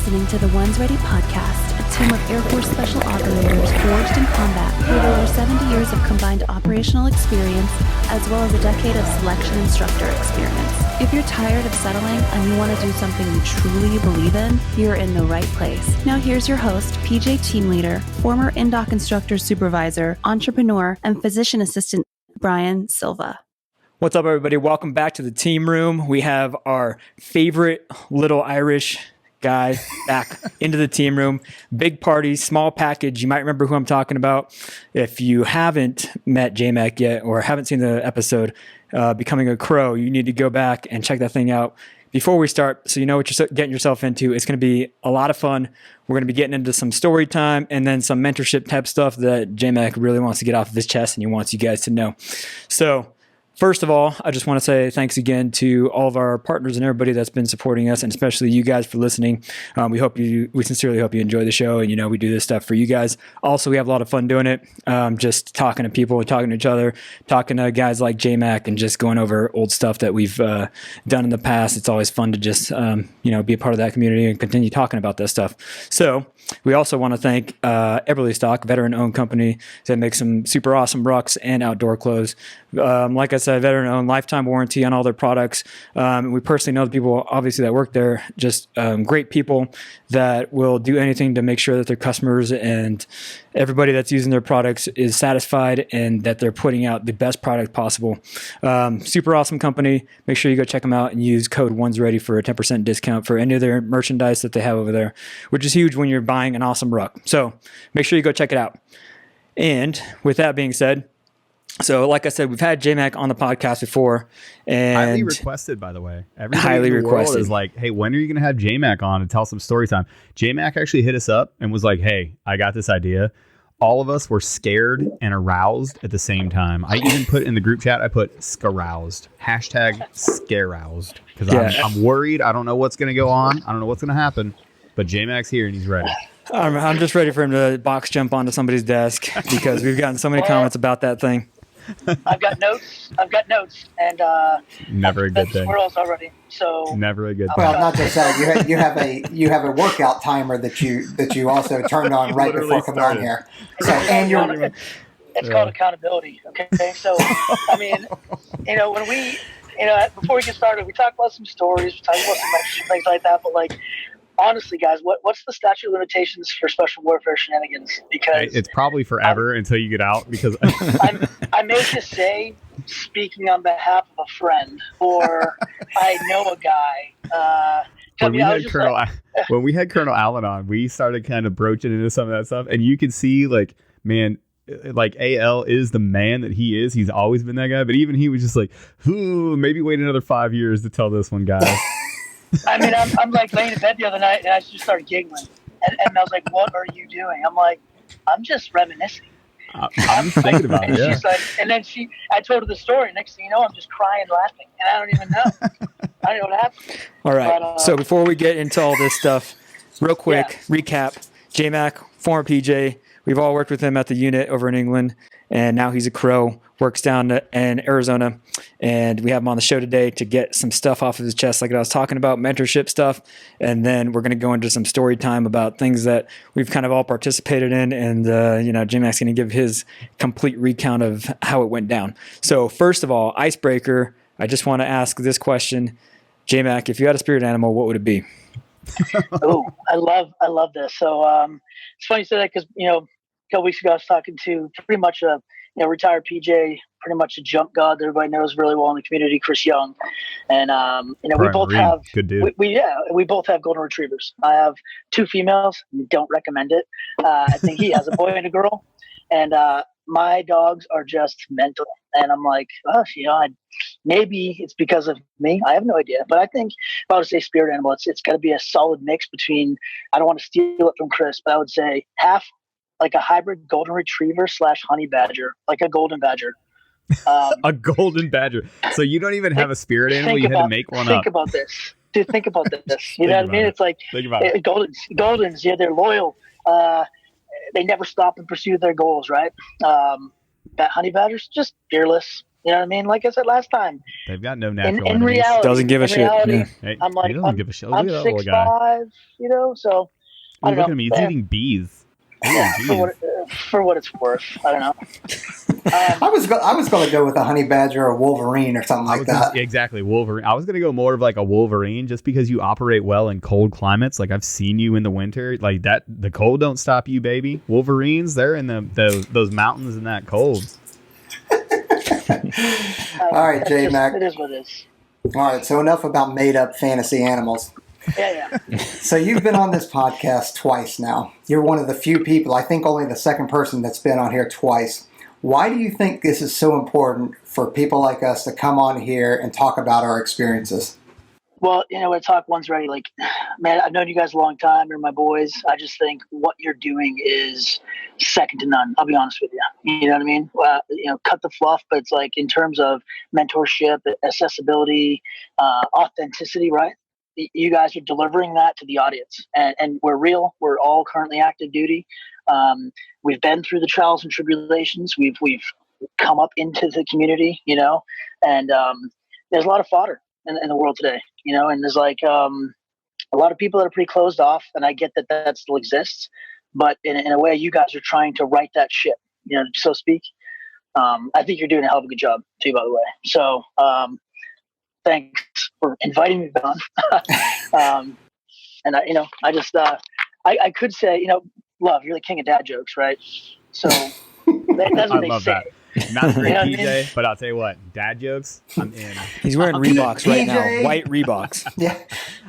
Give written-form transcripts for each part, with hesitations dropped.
listening to the Ones Ready podcast, a team of Air Force Special Operators forged in combat with over 70 years of combined operational experience, as well as a decade of selection instructor experience. If you're tired of settling and you want to do something you truly believe in, you're in the right place. Now here's your host, PJ team leader, former INDOC instructor supervisor, entrepreneur, and physician assistant, Brian Silva. What's up, everybody? Welcome back to the team room. We have our favorite little Irish guy back into the team room. Big party, small package. You might remember who I'm talking about. If you haven't met JMac yet or haven't seen the episode, Becoming a CRO, you need to go back and check that thing out before we start, so you know what you're getting yourself into. It's going to be a lot of fun. We're going to be getting into some story time and then some mentorship type stuff that JMac really wants to get off of his chest and he wants you guys to know. So first of all, I just want to say thanks again to all of our partners and everybody that's been supporting us, and especially you guys for listening. We sincerely hope you enjoy the show, and we do this stuff for you guys. Also, we have a lot of fun doing it, just talking to people, talking to each other, talking to guys like JMac, and just going over old stuff that we've done in the past. It's always fun to just be a part of that community and continue talking about that stuff. So we also want to thank Eberly Stock, veteran-owned company that makes some super awesome rucks and outdoor clothes. Like I said, veteran-owned, lifetime warranty on all their products. We personally know the people, obviously, that work there, just great people that will do anything to make sure that their customers and everybody that's using their products is satisfied and that they're putting out the best product possible. Super awesome company. Make sure you go check them out and use code ONESREADY for a 10% discount for any of their merchandise that they have over there, which is huge when you're buying an awesome ruck. So make sure you go check it out. And with that being said, so like I said, we've had JMac on the podcast before, and highly requested, by the way. Everybody highly in the requested world is like, hey, when are you going to have JMac on and tell some story time? JMac actually hit us up and was like, hey, I got this idea. All of us were scared and aroused at the same time. I even put in the group chat, I put scaroused, hashtag scaroused, because I'm worried. I don't know what's going to go on. I don't know what's going to happen, but JMac's here and he's ready. I'm just ready for him to box jump onto somebody's desk because we've gotten so many comments about that thing. I've got notes, and never a good thing. Squirrels already, so never a good thing. Well, not just that. You have a workout timer that you also turned on right before coming on here. So and it's called accountability. Okay, so I mean, when we, before we get started, we talk about some stories, we talk about some things like that, but like. Honestly, guys, what's the statute of limitations for special warfare shenanigans? Because it's probably forever until you get out. Because I may just say, speaking on behalf of a friend, or I know a guy. When we had Colonel Allen on, we started kind of broaching into some of that stuff, and you could see, like, man, like AL is the man that he is. He's always been that guy, but even he was just like, maybe wait another 5 years to tell this one, guys. I mean, I'm like laying in bed the other night and I just started giggling. And I was like, what are you doing? I'm like, I'm just reminiscing. I'm thinking about it. Yeah. She's like, and then I told her the story. Next thing you know, I'm just crying, laughing. And I don't even know. I don't know what happened. All right. But, so before we get into all this stuff, real quick, recap. JMac, former PJ. We've all worked with him at the unit over in England. And now he's a CRO, works down in Arizona. And we have him on the show today to get some stuff off of his chest, like I was talking about, mentorship stuff. And then we're going to go into some story time about things that we've kind of all participated in. And, JMac's going to give his complete recount of how it went down. So first of all, icebreaker, I just want to ask this question. JMac, if you had a spirit animal, what would it be? Oh, I love this. So it's funny you say that because, a couple weeks ago, I was talking to pretty much a retired PJ, pretty much a jump god that everybody knows really well in the community, Chris Young, and we both have good dude. We both have golden retrievers. I have 2 females. Don't recommend it. I think he has a boy and a girl, and my dogs are just mental. And I'm like, maybe it's because of me. I have no idea, but I think if I would say spirit animal, it's got to be a solid mix between. I don't want to steal it from Chris, but I would say half. Like a hybrid golden retriever / honey badger, like a golden badger. A golden badger. So you don't even have a spirit animal. You had to make one up. Think about this. Dude, think about this. You know what I mean? It's like Goldens, yeah, they're loyal. They never stop and pursue their goals, right? That honey badger's just fearless. You know what I mean? Like I said last time, They've got no natural in enemies. reality, Doesn't give a shit. reality, Yeah. Hey, I'm like, he doesn't give a shit. Look I'm at that little guy. 6'5", you know, so I Ooh, don't look at know. him. He's eating bees. Ooh, geez. For what it's worth. I don't know. I was going to go with a honey badger or a wolverine or something like that. Exactly, Wolverine. I was going to go more of like a Wolverine just because you operate well in cold climates. Like I've seen you in the winter. Like that, the cold don't stop you, baby. Wolverines, they're in those mountains in that cold. All right, JMac. It is what it is. All right, so enough about made-up fantasy animals. Yeah. So you've been on this podcast twice now. You're one of the few people, I think only the second person that's been on here twice. Why do you think this is so important for people like us to come on here and talk about our experiences? Well, when talk one's ready, like, man, I've known you guys a long time. You're my boys. I just think what you're doing is second to none. I'll be honest with you. You know what I mean? Cut the fluff, but it's like in terms of mentorship, accessibility, authenticity, right? You guys are delivering that to the audience, and we're real. We're all currently active duty. We've been through the trials and tribulations. We've come up into the community, and there's a lot of fodder in the world today, and there's like a lot of people that are pretty closed off, and I get that still exists, but in a way, you guys are trying to right that ship, so to speak. I think you're doing a hell of a good job too, by the way. So thanks for inviting me on. And I just I could say, Love, you're the king of dad jokes, right? So that's what I they love say. that. Not great, You know what I PJ, mean? but I'll tell you what, dad jokes, I'm in. He's wearing Reeboks right now. PJ. White Reeboks. Yeah,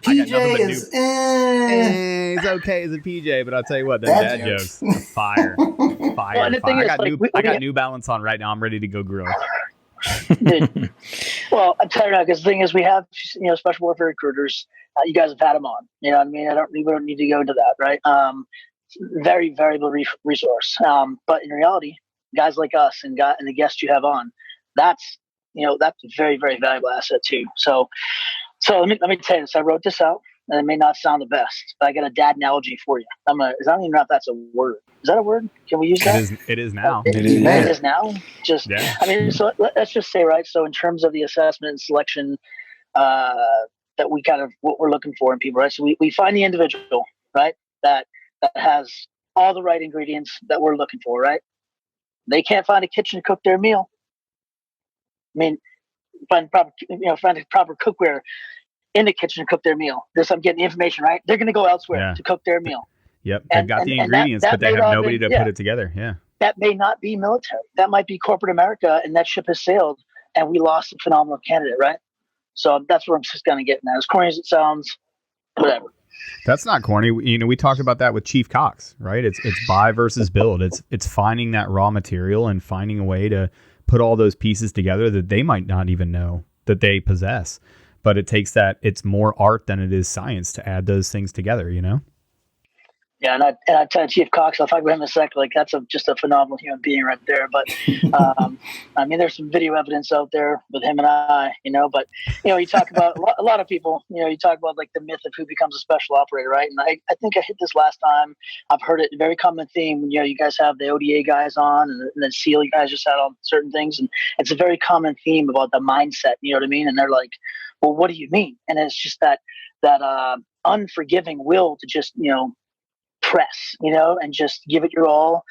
I got nothing PJ but is. He's okay as a PJ, but I'll tell you what, them Dad dad jokes. jokes, are fire. Well, and the thing is, I got New Balance on right now. I'm ready to go grill. Dude, well, I'm telling you, because the thing is, we have special warfare recruiters. You guys have had them on. You know what I mean? We don't need to go into that, right? Very valuable resource. But in reality, guys like us and the guests you have on, that's a very, very valuable asset too. So let me tell you this. I wrote this out, and it may not sound the best, but I got a dad analogy for you. I don't even know if that's a word. Is that a word? Can we use that? It is now. It It is now. Just Yeah. I mean, so let's just say, right. So in terms of the assessment and selection, that we kind of what we're looking for in people, right? So we find the individual, right, that has all the right ingredients that we're looking for, right? They can't find a kitchen to cook their meal. I mean, find proper cookware in the kitchen to cook their meal. This I'm getting the information, right? They're going to go elsewhere to cook their meal. Yep, they've got the ingredients, but they have nobody to put it together. Yeah. That may not be military. That might be corporate America, and that ship has sailed, and we lost a phenomenal candidate, right? So that's where I'm just kind of getting at. As corny as it sounds, whatever. That's not corny. We talked about that with Chief Cox, right? It's buy versus build. It's finding that raw material and finding a way to put all those pieces together that they might not even know that they possess. But it takes that. It's more art than it is science to add those things together. Yeah, and I tell Chief Cox, I'll talk about him in a sec. Like that's just a phenomenal human being right there. But I mean, there's some video evidence out there with him and I, But you talk about a lot of people. You talk about like the myth of who becomes a special operator, right? And I think I hit this last time. I've heard it. A very common theme. You guys have the ODA guys on, and then SEAL you guys just had on certain things, and it's a very common theme about the mindset. You know what I mean? And they're like, well, what do you mean? And it's just that unforgiving will to just press, and just give it your all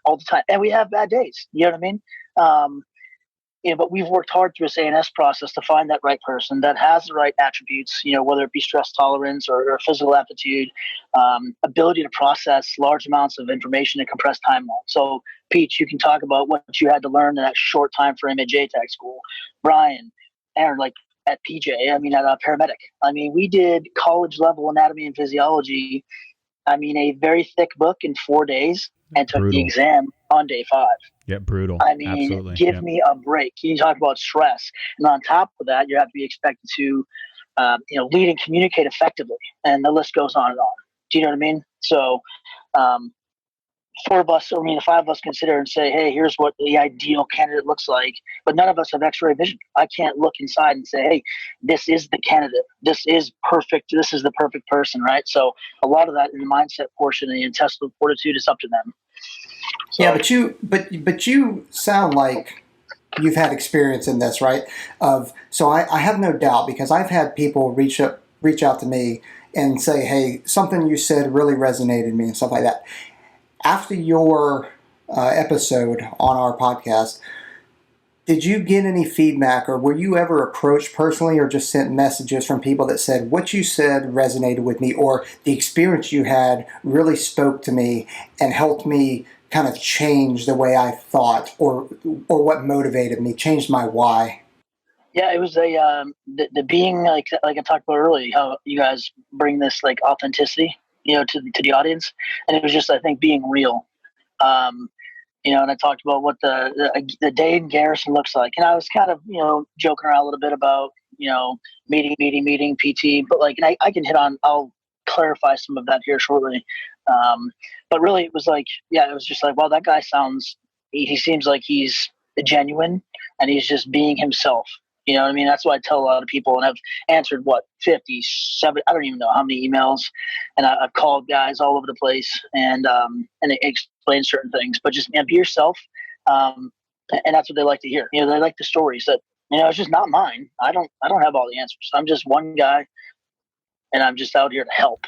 the time. And we have bad days, you know what I mean? But we've worked hard through this ANS process to find that right person that has the right attributes, whether it be stress tolerance or physical aptitude, ability to process large amounts of information in a compressed timeline. So, Peach, you can talk about what you had to learn in that short time frame at JTAC school. Brian, Aaron, like at PJ, at paramedic. We did college level anatomy and physiology. A very thick book in 4 days and took the exam on day 5. Yeah, brutal. Absolutely. Give me a break. You talk about stress. And on top of that, you have to be expected to, lead and communicate effectively. And the list goes on and on. Do you know what I mean? So, 4 of us, the 5 of us consider and say, hey, here's what the ideal candidate looks like. But none of us have x-ray vision. I can't look inside and say, hey, this is the candidate. This is perfect. This is the perfect person, right? So a lot of that in the mindset portion and the intestinal fortitude is up to them. So, yeah, but you sound like you've had experience in this, right? So I have no doubt, because I've had people reach out to me and say, hey, something you said really resonated with me and stuff like that. After your episode on our podcast, did you get any feedback, or were you ever approached personally, or just sent messages from people that said, what you said resonated with me, or the experience you had really spoke to me and helped me kind of change the way I thought, or what motivated me, changed my why? Yeah, it was the being like I talked about earlier, how you guys bring this like authenticity, to the audience, and it was just, I think, being real. And I talked about what the day in Garrison looks like, and I was kind of joking around a little bit about meeting PT, but like, and I can I'll clarify some of that here shortly. But really, it was like, it was just like, wow, that guy he seems like he's genuine, and he's just being himself. You know what I mean? That's what I tell a lot of people, and I've answered 57, I don't even know how many emails, and I've called guys all over the place, and explain certain things. But just be yourself, and that's what they like to hear. They like the stories that it's just not mine. I don't have all the answers. I'm just one guy, and I'm just out here to help.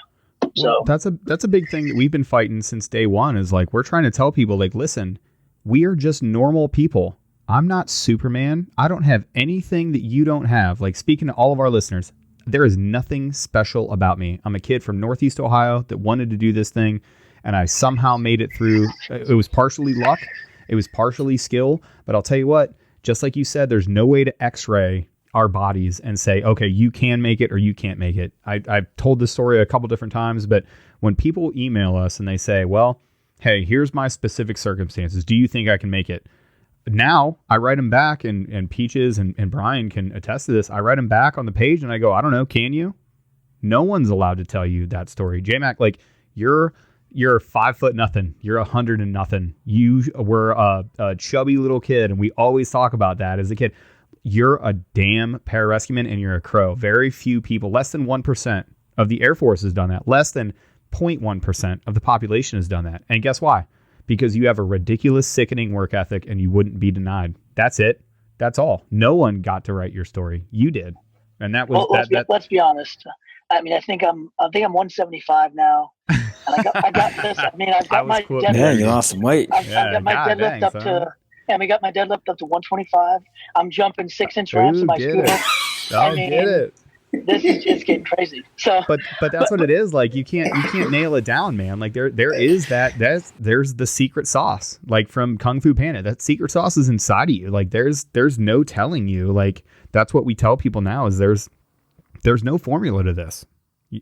So well, that's a big thing that we've been fighting since day one. Is like, we're trying to tell people, like, listen, we are just normal people. I'm not Superman. I don't have anything that you don't have. Like, speaking to all of our listeners, there is nothing special about me. I'm a kid from Northeast Ohio that wanted to do this thing, and I somehow made it through. It was partially luck. It was partially skill. But I'll tell you what, just like you said, there's no way to x-ray our bodies and say, okay, you can make it or you can't make it. I've told this story a couple different times, but when people email us and they say, well, hey, here's my specific circumstances. Do you think I can make it? Now I write them back, and Peaches and Brian can attest to this. I write them back on the page and I go, I don't know, can you? No one's allowed to tell you that story. JMac, like, you're 5 foot nothing. You're 100 and nothing. You were a chubby little kid, and we always talk about that as a kid. You're a damn pararescueman, and you're a CRO. Very few people, less than 1% of the Air Force has done that. Less than 0.1% of the population has done that. And guess why? Because you have a ridiculous, sickening work ethic, and you wouldn't be denied. That's it. That's all. No one got to write your story. You did. And that was let's be honest. I mean, I think I'm 175 now. And I got this. I mean, I've got my deadlift. Man, you lost some weight. I've got my deadlift up to, and we got my deadlift up to 125. I'm jumping 6-inch ramps in my scooter. Get it. This is just getting crazy. So, but that's what it is. Like, you can't nail it down, man. Like, there is there's the secret sauce, like from Kung Fu Panda. That secret sauce is inside of you. Like, there's no telling you. Like, that's what we tell people now, is there's no formula to this.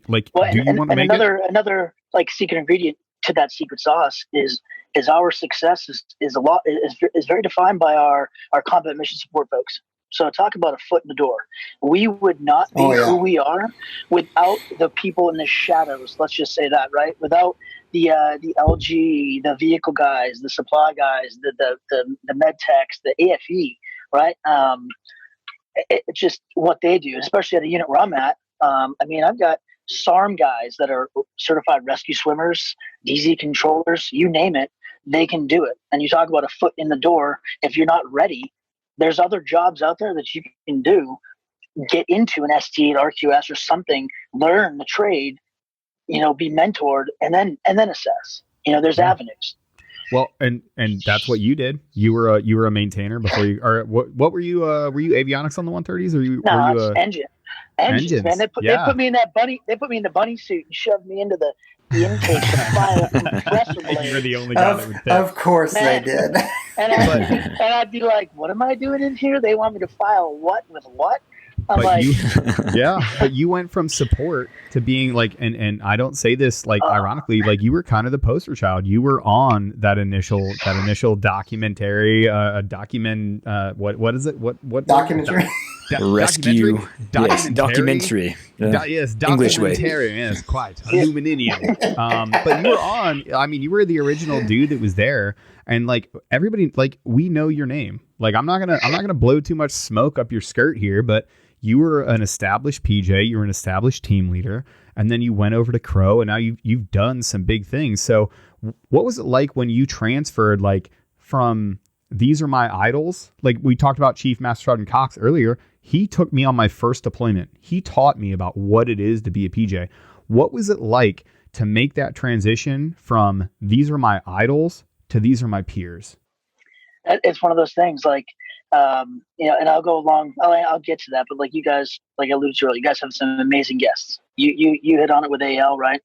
Like, well, do you want to make another like secret ingredient to that secret sauce is our success is very defined by our combat mission support folks. So talk about a foot in the door. We would not be who we are without the people in the shadows. Let's just say that, right? Without the LG, the vehicle guys, the supply guys, the med techs, the AFE, right? It's just what they do, especially at a unit where I'm at. I mean, I've got SARM guys that are certified rescue swimmers, DZ controllers, you name it, they can do it. And you talk about a foot in the door. If you're not ready, there's other jobs out there that you can do. Get into an ST, an RQS or something, learn the trade, be mentored, and then assess. There's avenues. Well, and that's what you did. You were a maintainer before you, or what were you? Were you avionics on the 130s, or were you engines? Man, they put me in that bunny. They put me in the bunny suit and shoved me into the intake to file compressor blades. You were the only guy that would fit. Of course, man. They did. And I'd be like, "What am I doing in here? They want me to file what with what?" But you went from support to being like, and I don't say this like ironically, like you were kind of the poster child. You were on that initial documentary, what is it? What documentary? Rescue documentary. Yes, English way. Yes, quite illuminating. But you were on. I mean, you were the original dude that was there, and like everybody, like we know your name. Like I'm not gonna blow too much smoke up your skirt here, but you were an established PJ, you were an established team leader, and then you went over to CRO, and now you've done some big things. So what was it like when you transferred, like from these are my idols. Like we talked about Chief Master Sergeant Cox earlier. He took me on my first deployment. He taught me about what it is to be a PJ. What was it like to make that transition from these are my idols to these are my peers? It's one of those things like, and I'll go along, I'll get to that, but like you guys, like I alluded to earlier, you guys have some amazing guests. You hit on it with AL, right?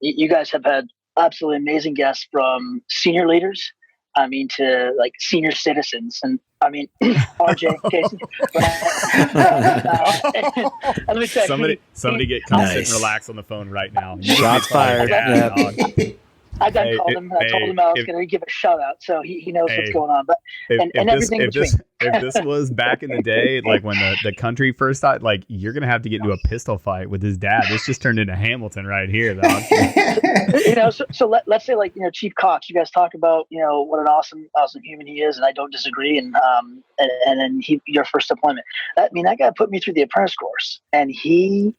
You guys have had absolutely amazing guests, from senior leaders, to like senior citizens, and RJ, Casey. Let me say, somebody get constant and relax on the phone right now. Shots fired. I told him I was going to give a shout out, so he knows what's going on. But if this was back in the day, like when the country first started, like you're going to have to get into a pistol fight with his dad. This just turned into Hamilton right here, though. So let's say like Chief Cox. You guys talk about what an awesome human he is, and I don't disagree. And then your first deployment. That guy put me through the apprentice course, and he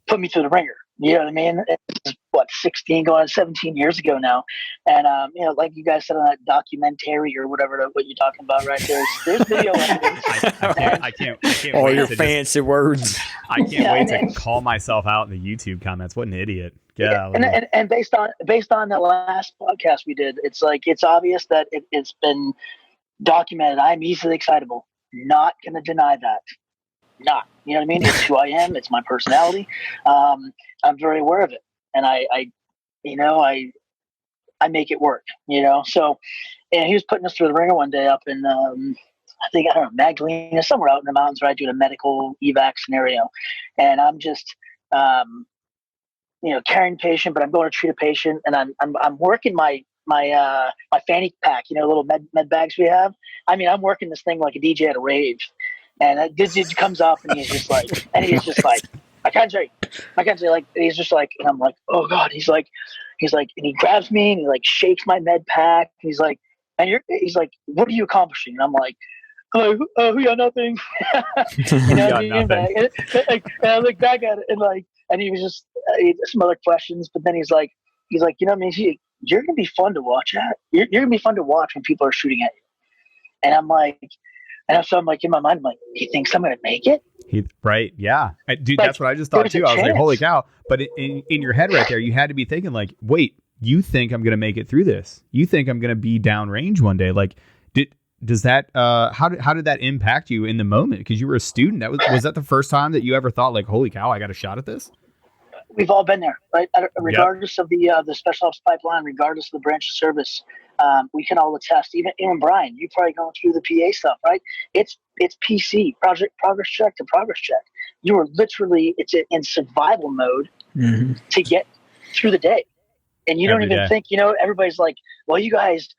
put me through the ringer. You know what I mean? It's 16 going on 17 years ago now. And, like you guys said on that documentary or whatever, what you're talking about right there, there's video evidence. I can't all wait your fancy words. I can't wait to call myself out in the YouTube comments. What an idiot. Yeah. And based on the last podcast we did, it's obvious that it's been documented. I'm easily excitable. Not going to deny that. Not, you know what I mean? It's who I am. It's my personality. I'm very aware of it, and I make it work. So, and he was putting us through the ringer one day up in Magdalena, somewhere out in the mountains, right, doing a medical evac scenario, and I'm just carrying a patient, but I'm going to treat a patient, and I'm working my fanny pack, little med bags we have. I'm working this thing like a DJ at a rave. And this dude comes up and he's just like, I can't say, like, he's just like, and I'm like, oh God, he's like, and he grabs me and he like shakes my med pack. He's like, he's like, what are you accomplishing? And I'm like, we got nothing. And I look back at it and he was just, some other questions, but then he's like, you're going to be fun to watch at. You're going to be fun to watch when people are shooting at you. And I'm like, so I'm like, in my mind, I'm like, he thinks I'm going to make it? Right. Yeah. Dude, that's what I just thought too. I was like, holy cow. But in your head right there, you had to be thinking like, wait, you think I'm going to make it through this? You think I'm going to be downrange one day? Like, does that, how did that impact you in the moment? Because you were a student. Was that the first time that you ever thought like, holy cow, I got a shot at this? We've all been there, right? Regardless of the special ops pipeline, regardless of the branch of service, we can all attest. Even Brian, you probably going through the PA stuff, right? It's PC, progress check to progress check. You are literally in survival mode to get through the day, and you don't even think. Everybody's like, well, you guys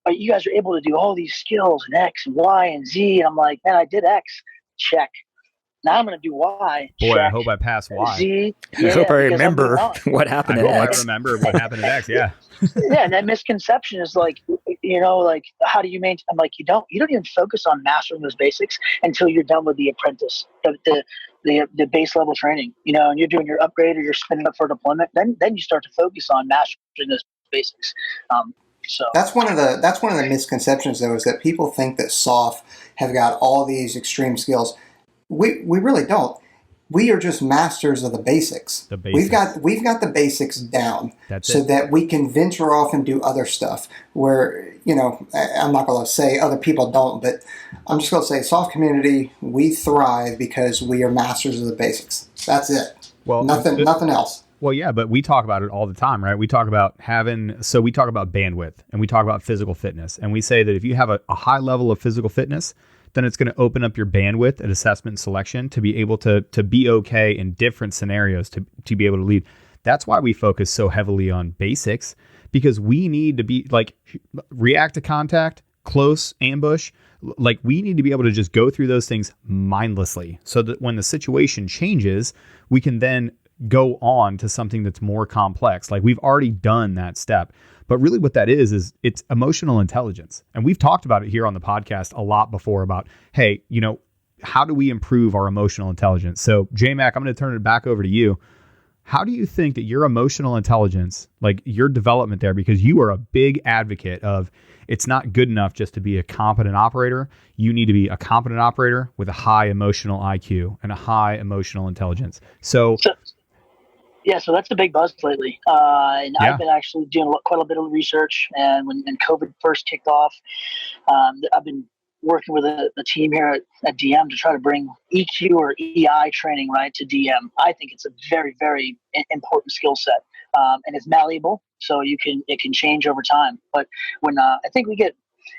are able to do all these skills and X and Y and Z, and I'm like, man, I did X, check. Now I'm going to do Y. Boy, check. I hope I pass Y. Z. I hope I remember what happened at X. I remember what happened at X. Yeah. Yeah, and that misconception is like, like how do you maintain? I'm like, you don't even focus on mastering those basics until you're done with the apprentice, the base level training. And you're doing your upgrade or you're spinning up for deployment. Then you start to focus on mastering those basics. So that's one of the misconceptions, though, is that people think that SOF have got all these extreme skills. We really don't. We are just masters of the basics. We've got the basics down that we can venture off and do other stuff where, I'm not going to say other people don't, but I'm just going to say SOF community, we thrive because we are masters of the basics. That's it. Well, nothing else. Well, yeah, but we talk about it all the time, right? We talk about we talk about bandwidth and we talk about physical fitness. And we say that if you have a high level of physical fitness, then it's going to open up your bandwidth at assessment and selection to be able to be okay in different scenarios to be able to lead. That's why we focus so heavily on basics, because we need to be like react to contact, close ambush. Like we need to be able to just go through those things mindlessly so that when the situation changes, we can then go on to something that's more complex. Like we've already done that step. But really what that is it's emotional intelligence. And we've talked about it here on the podcast a lot before about, hey, how do we improve our emotional intelligence? So JMac, I'm going to turn it back over to you. how do you think that your emotional intelligence, like your development there, because you are a big advocate of it's not good enough just to be a competent operator. You need to be a competent operator with a high emotional IQ and a high emotional intelligence. So that's the big buzz lately. And I've been actually doing quite a bit of research. And when COVID first kicked off, I've been working with a team here at DM to try to bring EQ or EI training, right, to DM. I think it's a very, very important skill set. And it's malleable, so it can change over time. But when I think we get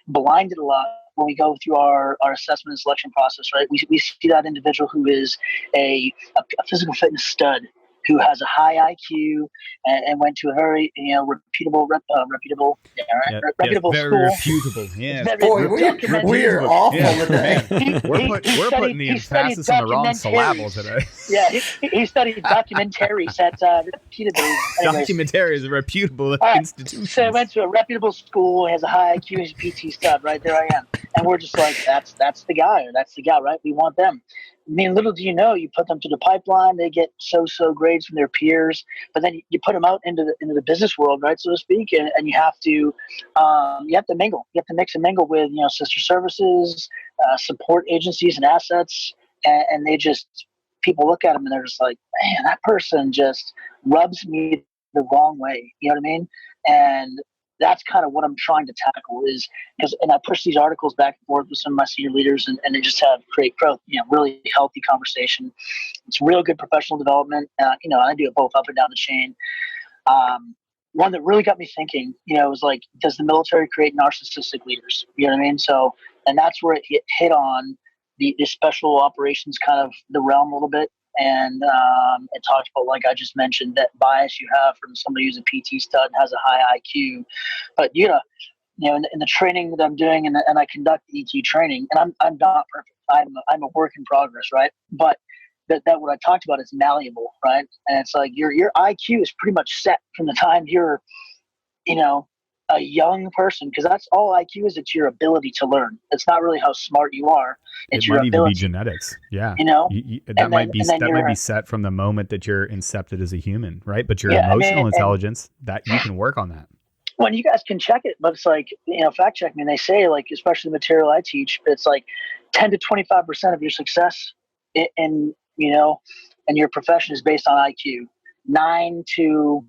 blinded a lot when we go through our assessment and selection process, right? We see that individual who is a physical fitness stud, who has a high IQ and went to a very reputable very school. reputable. Yeah. Boy, we're awful today. We're putting the emphasis on the wrong syllable today. Yeah, he studied documentaries at reputable. Documentaries are reputable institutions. So I went to a reputable school, has a high IQ, he's a PT stud. Right there, I am, and we're just like, that's the guy, or that's the gal, right? We want them. I mean, little do you know, you put them through the pipeline, they get so grades from their peers, but then you put them out into the business world, right, so to speak, and you have to mingle. You have to mix and mingle with sister services, support agencies, and assets, and people look at them and they're just like, man, that person just rubs me the wrong way. You know what I mean? And that's kind of what I'm trying to tackle is and I push these articles back and forth with some of my senior leaders and they just create growth, really healthy conversation. It's real good professional development. I do it both up and down the chain. One that really got me thinking, was like, does the military create narcissistic leaders? You know what I mean? So, and that's where it hit on the special operations kind of the realm a little bit. And it talks about, like I just mentioned, that bias you have from somebody who's a PT stud and has a high IQ. But in the training that I'm doing, and I conduct EQ training, and I'm not perfect. I'm a work in progress, right? But that what I talked about is malleable, right? And it's like your IQ is pretty much set from the time you're, a young person, because that's all IQ is. It's your ability to learn. It's not really how smart you are. It's your ability. It might even be genetics. Yeah. That might be set from the moment that you're incepted as a human, right? But your emotional intelligence, that you can work on that. Well, you guys can check it, but it's like, fact check me. And they say, like, especially the material I teach, it's like 10 to 25% of your success in your profession is based on IQ. 9 to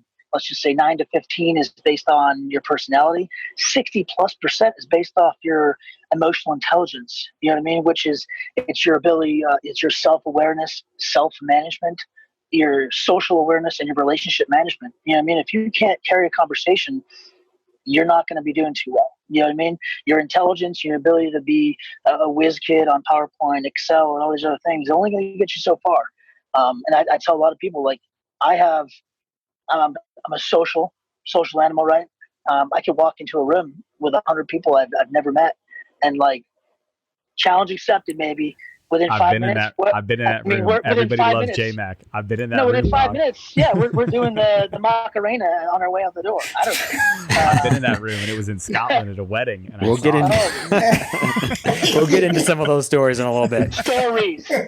15 is based on your personality. 60+% is based off your emotional intelligence. You know what I mean? Which is, it's your ability, it's your self-awareness, self-management, your social awareness, and your relationship management. You know what I mean? If you can't carry a conversation, you're not going to be doing too well. You know what I mean? Your intelligence, your ability to be a whiz kid on PowerPoint, Excel, and all these other things, is only going to get you so far. And I tell a lot of people, like, I'm a social animal, right? I could walk into a room with 100 people I've never met, and like, challenge accepted, maybe within 5 minutes. I've been in that room. Everybody loves JMac. I've been in that room. No, within 5 minutes. Yeah, we're doing the Macarena on our way out the door. I don't know. I've been in that room, and it was in Scotland at a wedding. And we'll get into some of those stories in a little bit. Stories. Yeah.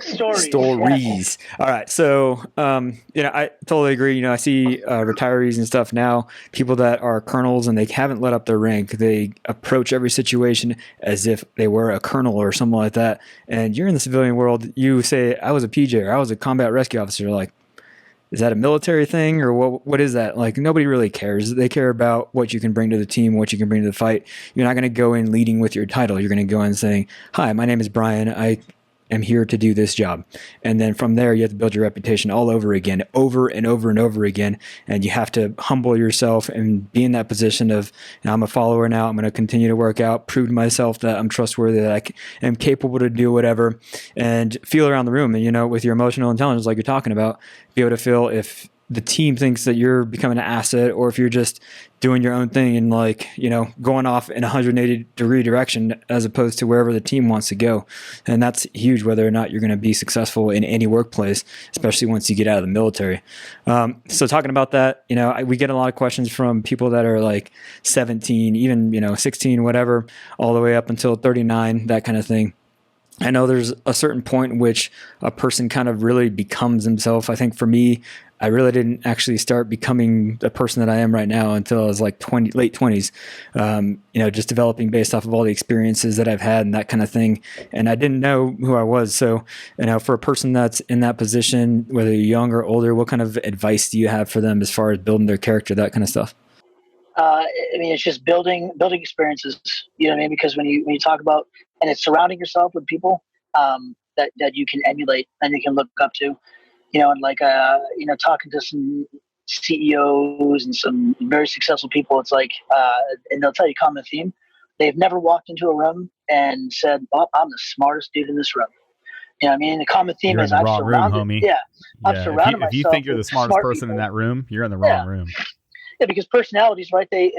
All right. So, I totally agree. I see retirees and stuff now, people that are colonels and they haven't let up their rank. They approach every situation as if they were a colonel or something like that. And you're in the civilian world, you say, I was a PJ or I was a combat rescue officer. Like, is that a military thing or what is that? Like, nobody really cares. They care about what you can bring to the team, what you can bring to the fight. You're not going to go in leading with your title. You're going to go in saying, hi, my name is Brian. I am here to do this job. And then from there, you have to build your reputation all over again, over and over and over again. And you have to humble yourself and be in that position of, I'm a follower now. I'm going to continue to work out, prove to myself that I'm trustworthy, that I am capable to do whatever, and feel around the room. And, with your emotional intelligence, like you're talking about, be able to feel if the team thinks that you're becoming an asset or if you're just doing your own thing and going off in a 180-degree direction as opposed to wherever the team wants to go. And that's huge, whether or not you're going to be successful in any workplace, especially once you get out of the military. So talking about that, we get a lot of questions from people that are like 17, even, 16, whatever, all the way up until 39, that kind of thing. I know there's a certain point in which a person kind of really becomes himself. I think for me, I really didn't actually start becoming the person that I am right now until I was like late 20s, just developing based off of all the experiences that I've had and that kind of thing. And I didn't know who I was. So, for a person that's in that position, whether you're young or older, what kind of advice do you have for them as far as building their character, that kind of stuff? It's just building experiences, you know what I mean? Because when you talk about, and it's surrounding yourself with people that you can emulate and you can look up to, and like, talking to some CEOs and some very successful people, it's like, and they'll tell you a common theme. They've never walked into a room and said, well, I'm the smartest dude in this room. You know what I mean? The common theme You're is in the I'm wrong surrounded. room, homie. Yeah. I'm surrounded myself. If you think you're the smartest person in that room, you're in the wrong room. Yeah, because personalities, right? The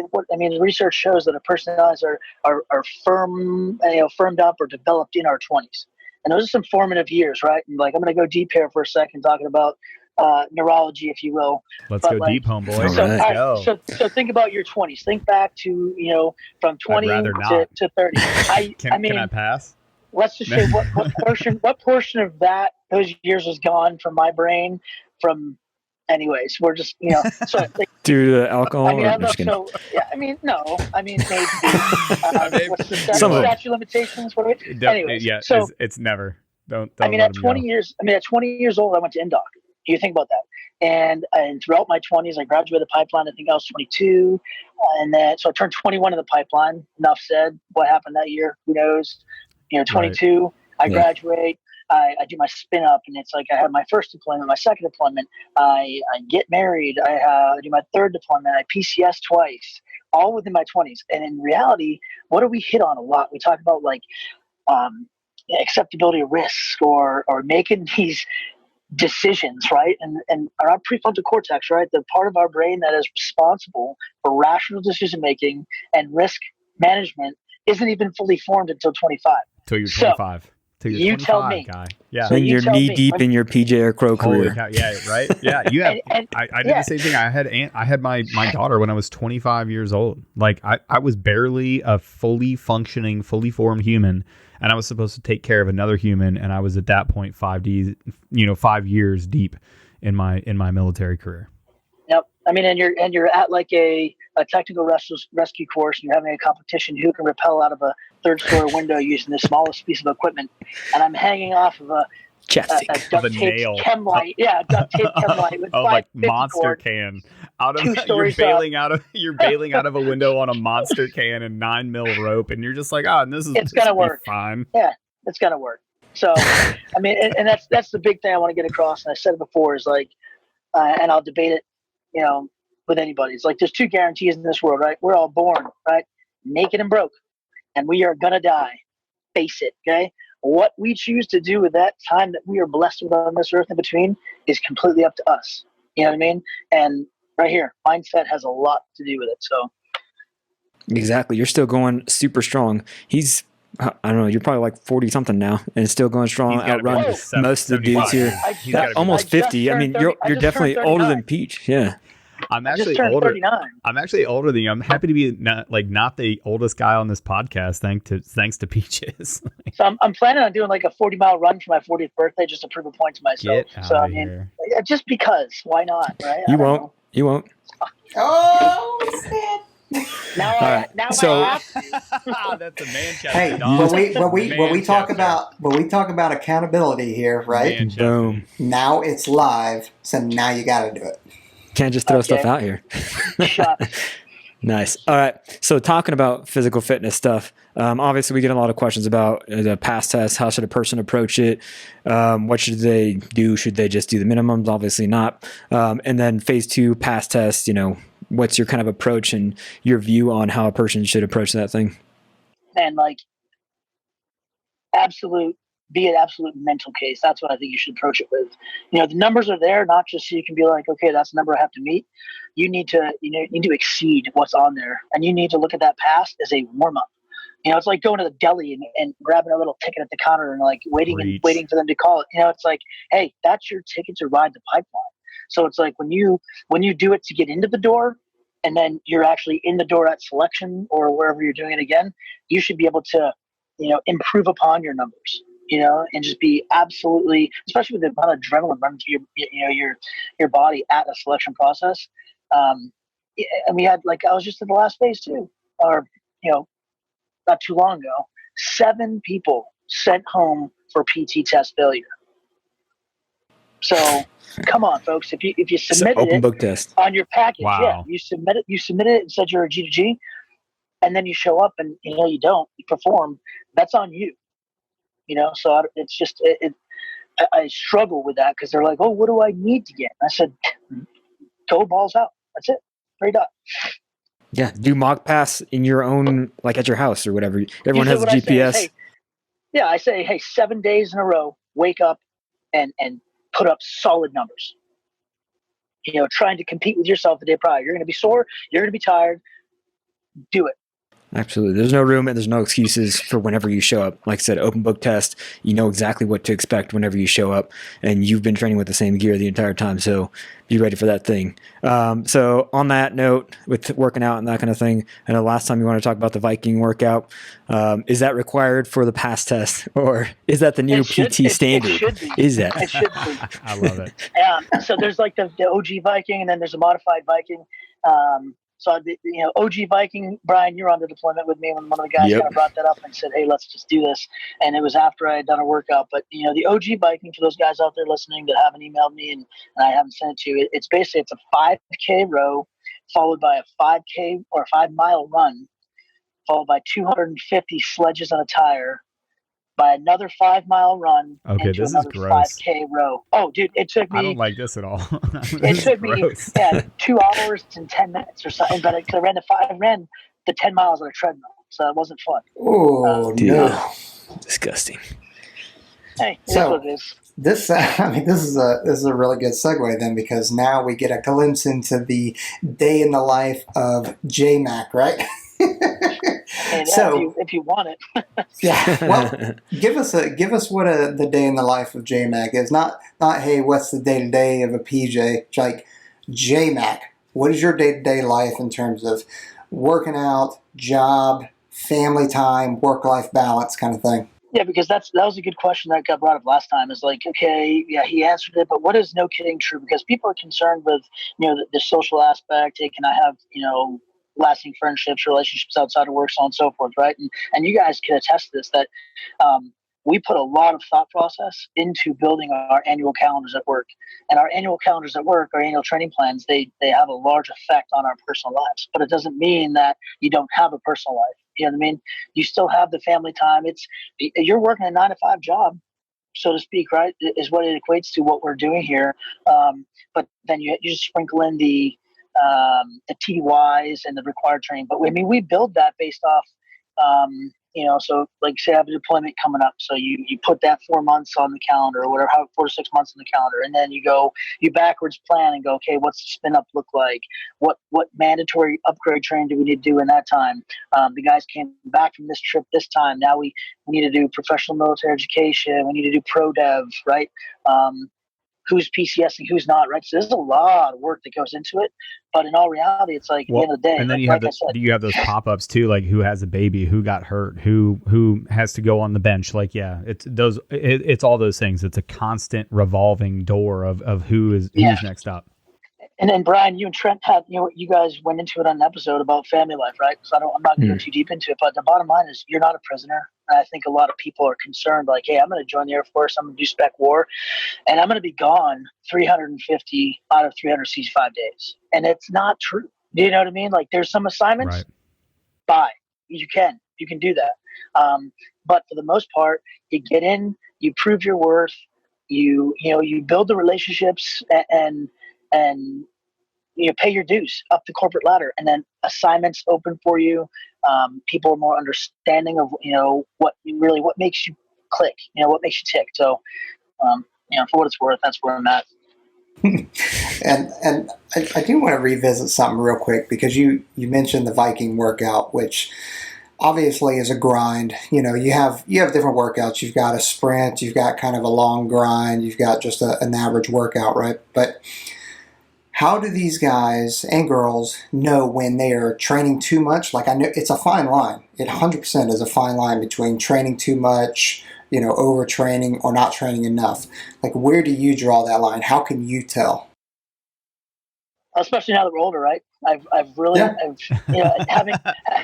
research shows that our personalities are firmed up or developed in our 20s, and those are some formative years, right? And like, I'm going to go deep here for a second, talking about neurology, if you will. Let's go deep, homeboy. So think about your 20s. Think back to from 20 to 30. Can I pass? Let's just say what portion of those years was gone from my brain from. Anyways, we're just so due to alcohol. No. Maybe. What's the statute limitations? Anyways, yeah. So it's never. Don't. At 20 years. At 20 years old, I went to NDoc. You think about that, and throughout my 20s, I graduated the pipeline. I think I was 22, and then so I turned 21 in the pipeline. Enough said. What happened that year? Who knows? 22. Right. I graduate. I do my spin up, and it's like I have my first deployment, my second deployment. I get married. I do my third deployment. I PCS twice, all within my 20s. And in reality, what do we hit on a lot? We talk about like acceptability of risk or making these decisions, right? And our prefrontal cortex, right, the part of our brain that is responsible for rational decision making and risk management, isn't even fully formed until 25. Until you're 25. You tell me. Guy. Yeah. So you're knee deep in your PJ or Crow career. Cow. Yeah, right. Yeah, you have. I did the same thing. I had my daughter when I was 25 years old. Like I was barely a fully functioning, fully formed human, and I was supposed to take care of another human, and I was at that point 5 years deep in my military career. Yep. And you're at like a technical rescue course, and you're having a competition who can rappel out of a third-story window using the smallest piece of equipment. And I'm hanging off of a duct tape chem light. Yeah, duct tape chem light with like monster cord, can. You're bailing out of a window on a monster can and 9 mil rope, and you're just like, it's gonna work. Fine. Yeah, it's gonna work. So, and that's the big thing I want to get across. And I said it before is like, and I'll debate it, with anybody. It's like there's 2 guarantees in this world, right? We're all born, right, naked and broke, and we are gonna die. Face it, okay? What we choose to do with that time that we are blessed with on this earth in between is completely up to us. You know what I mean? And right here, mindset has a lot to do with it. So exactly, you're still going super strong. He's, I don't know, you're probably like 40 something now and still going strong, outrun most of the dudes here. Almost 50. You're definitely older than Peach. Yeah. I'm actually older. 39. I'm actually older than you. I'm happy to be not the oldest guy on this podcast, thanks to Peaches. So I'm planning on doing like a 40-mile run for my 40th birthday just to prove a point to myself. Just because, why not, right? You won't. Oh, snap. Now I have to. That's a Manchester. Hey, when we talk about accountability here, right? Boom. Now it's live, so now you got to do it. Can't just throw stuff out here. Nice. All right. So talking about physical fitness stuff, obviously we get a lot of questions about the PASS test. How should a person approach it? What should they do? Should they just do the minimums? Obviously not. And then phase 2 PASS test, what's your kind of approach and your view on how a person should approach that thing? And like be an absolute mental case. That's what I think you should approach it with. The numbers are there, not just so you can be like, okay, that's the number I have to meet. You need to exceed what's on there, and you need to look at that pass as a warm up. It's like going to the deli and grabbing a little ticket at the counter and like waiting for them to call it. It's like, hey, that's your ticket to ride the pipeline. So it's like when you do it to get into the door, and then you're actually in the door at selection or wherever you're doing it again, you should be able to improve upon your numbers. and just be absolutely, especially with the amount of adrenaline running through your body at a selection process. And we had, like, I was just in the last phase too, or not too long ago, 7 people sent home for PT test failure. So come on, folks, if you submitted open it book test on your package, Wow. you submitted it and said you're a G2G, and then you show up and you don't perform, that's on you. So it's just I struggle with that because they're like, oh, what do I need to get? And I said, go balls out. That's it. Straight up. Yeah, do mock pass in your own, like at your house or whatever. Everyone has a Usually what GPS. I say, hey, 7 days in a row, wake up and put up solid numbers. Trying to compete with yourself the day prior. You're going to be sore. You're going to be tired. Do it. Absolutely. There's no room and there's no excuses for whenever you show up. Like I said, open book test, you know exactly what to expect whenever you show up, and you've been training with the same gear the entire time. So be ready for that thing. So on that note, with working out and that kind of thing, I know last time you want to talk about the Viking workout. Is that required for the pass test, or is that the new PT standard? It should be. Is that? It should be. I love it. So there's like the OG Viking, and then there's a modified Viking. So OG Viking, Brian, you were on the deployment with me when one of the guys kind of brought that up and said, hey, let's just do this. And it was after I had done a workout. But, the OG Viking, for those guys out there listening that haven't emailed me and I haven't sent it to you, it's basically, it's a 5K row followed by a 5K or 5-mile run, followed by 250 sledges on a tire, by another 5-mile run, Okay, into this is another gross. 5K row. Oh, dude, it took me. I don't like this at all. It took me 2 hours and 10 minutes or something, but I ran the 10 miles on a treadmill, so it wasn't fun. Oh, no. Disgusting. Hey, it is So- what it is. This is a really good segue then, because now we get a glimpse into the day in the life of JMac, right? And So- if you want it, Yeah. Well, give us what the day in the life of JMac is. Not hey, what's the day to day of a PJ? It's like JMac. What is your day to day life in terms of working out, job, family time, work life balance, kind of thing? yeah, because that was a good question that got brought up last time. Is like, okay, yeah, he answered it, but what is no kidding true? Because people are concerned with the social aspect. Hey, can I have lasting friendships, relationships outside of work, so on and so forth, right? And you guys can attest to this, that we put a lot of thought process into building our annual calendars at work. And our annual calendars at work, our annual training plans, they have a large effect on our personal lives. But it doesn't mean that you don't have a personal life. You know what I mean? You still have the family time. You're working a 9-to-5 job, so to speak, right? Is what it equates to what we're doing here. But then you just sprinkle in the TDYs and the required training. But we build that based off, so like say I have a deployment coming up. So you put that 4 months on the calendar or whatever, 4 to 6 months on the calendar. And then you backwards plan and go, okay, what's the spin up look like? What mandatory upgrade training do we need to do in that time? The guys came back from this trip this time. Now we need to do professional military education. We need to do pro dev, right? Who's PCSing, who's not, right? So there's a lot of work that goes into it. But in all reality, it's like at the end of the day. And then like you have those pop-ups too, like who has a baby, who got hurt, who has to go on the bench. Like, yeah, it's all those things. It's a constant revolving door of who's next up. And then Brian, you and Trent had, you guys went into it on an episode about family life, right? So I'm not going to go too deep into it, but the bottom line is you're not a prisoner. And I think a lot of people are concerned, like, hey, I'm going to join the Air Force, I'm going to do spec war, and I'm going to be gone 350 out of 365 days. And it's not true. Do you know what I mean? Like, there's some assignments, Right. bye. You can do that. But for the most part, you get in, you prove your worth, you build the relationships and pay your dues up the corporate ladder, and then assignments open for you. People are more understanding of what makes you click, what makes you tick. So for what it's worth, that's where I'm at. And I do want to revisit something real quick, because you mentioned the Viking workout, which obviously is a grind. You have different workouts. You've got a sprint, you've got kind of a long grind, you've got just an average workout, right? But how do these guys and girls know when they are training too much? Like, I know it's a fine line. It 100% is a fine line between training too much, overtraining or not training enough? Like, where do you draw that line? How can you tell? Especially now that we're older, right? I've really, Yeah. having,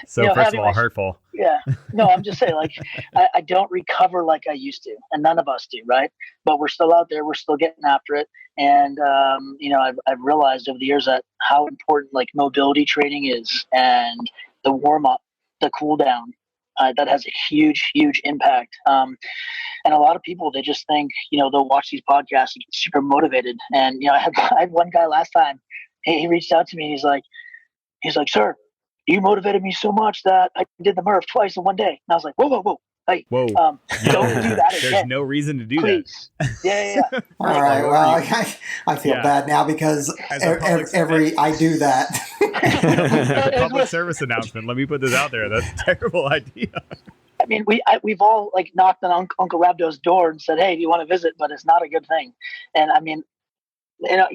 So first having of all, my, hurtful. yeah, no, I'm just saying, like, I don't recover like I used to, and none of us do, right? But we're still out there, we're still getting after it, and I've realized over the years that how important like mobility training is, and the warm up, the cool down, that has a huge impact. And a lot of people, they just think, they'll watch these podcasts and get super motivated. And I had one guy last time. He reached out to me and he's like, sir, you motivated me so much that I did the Murph twice in one day. And I was like, whoa. Hey, Whoa. don't do that again. There's no reason to do Please. that. Yeah. All right. Well, I feel bad now because I do that. Public service announcement. Let me put this out there. That's a terrible idea. I mean, we've all like knocked on Uncle Rabdo's door and said, hey, do you want to visit? But it's not a good thing. And I mean,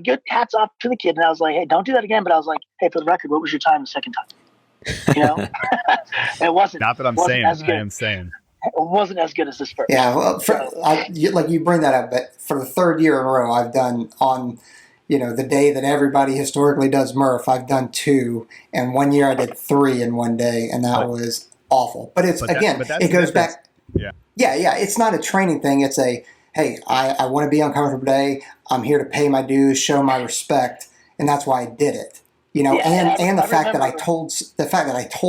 good hats off to the kid. And I was like, hey, don't do that again. But I was like, hey, for the record, what was your time the second time? It wasn't. Not that I'm saying. I am saying. It wasn't as good as this first. Yeah, well, you bring that up, but for the third year in a row, I've done on, the day that everybody historically does Murph, I've done 2, and one year I did 3 in one day, and that was awful. But it goes back. Yeah. Yeah. It's not a training thing. It's hey, I want to be uncomfortable today. I'm here to pay my dues, show my respect, and that's why I did it. And the fact that I told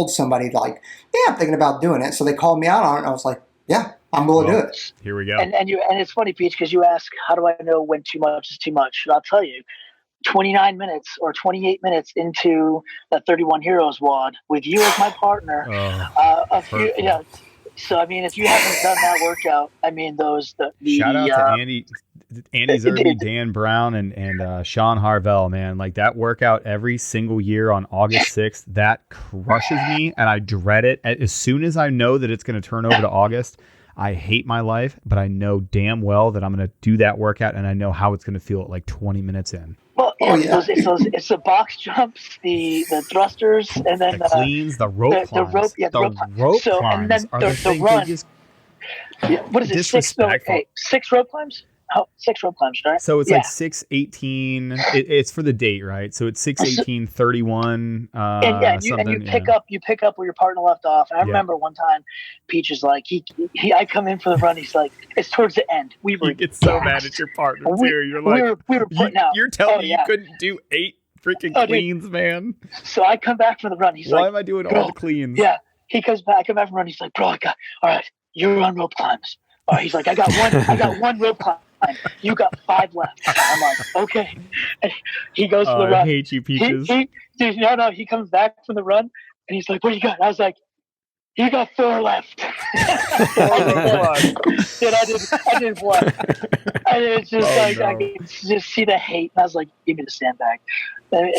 somebody like, yeah, I'm thinking about doing it. So they called me out on it, and I was like, yeah, I'm going to do it. Here we go. And it's funny, Peach, because you ask, how do I know when too much is too much? And I'll tell you, 29 minutes or 28 minutes into the 31 Heroes WOD with you as my partner, So I mean, if you haven't done that workout, I mean, shout out to Andy Zerby, Dan Brown, and Sean Harvell, man. Like that workout every single year on August 6th, that crushes me, and I dread it. As soon as I know that it's going to turn over to August, I hate my life, but I know damn well that I'm going to do that workout, and I know how it's going to feel at like 20 minutes in. Well, it's the box jumps, the thrusters, and then the cleans, the rope climbs. The rope so, climbs and then are the thing run. What is it? Disrespectful. 6 rope climbs? Oh, 6 rope climbs, right? So it's like 6:18. It's for the date, right? So it's 6:18:31. And you pick up where your partner left off. And I remember one time, Peach is like, I come in for the run. He's like, it's towards the end. We were. You get so mad at your partner too. You're like, we were putting out. You're telling me you couldn't do 8 freaking cleans, man. So I come back from the run. He's like, why am I doing all the cleans? Yeah, he comes back. I come back from the run. He's like, bro, all right. You're on rope climbs. All right, he's like, I got one rope climb. You got 5 left. I'm like, okay. And he goes for the run. I hate you, Peaches. He comes back from the run, and he's like, what do you got? I was like, you got 4 left. Dude, I did 1. And it's just I could just see the hate. And I was like, give me the sandbag. And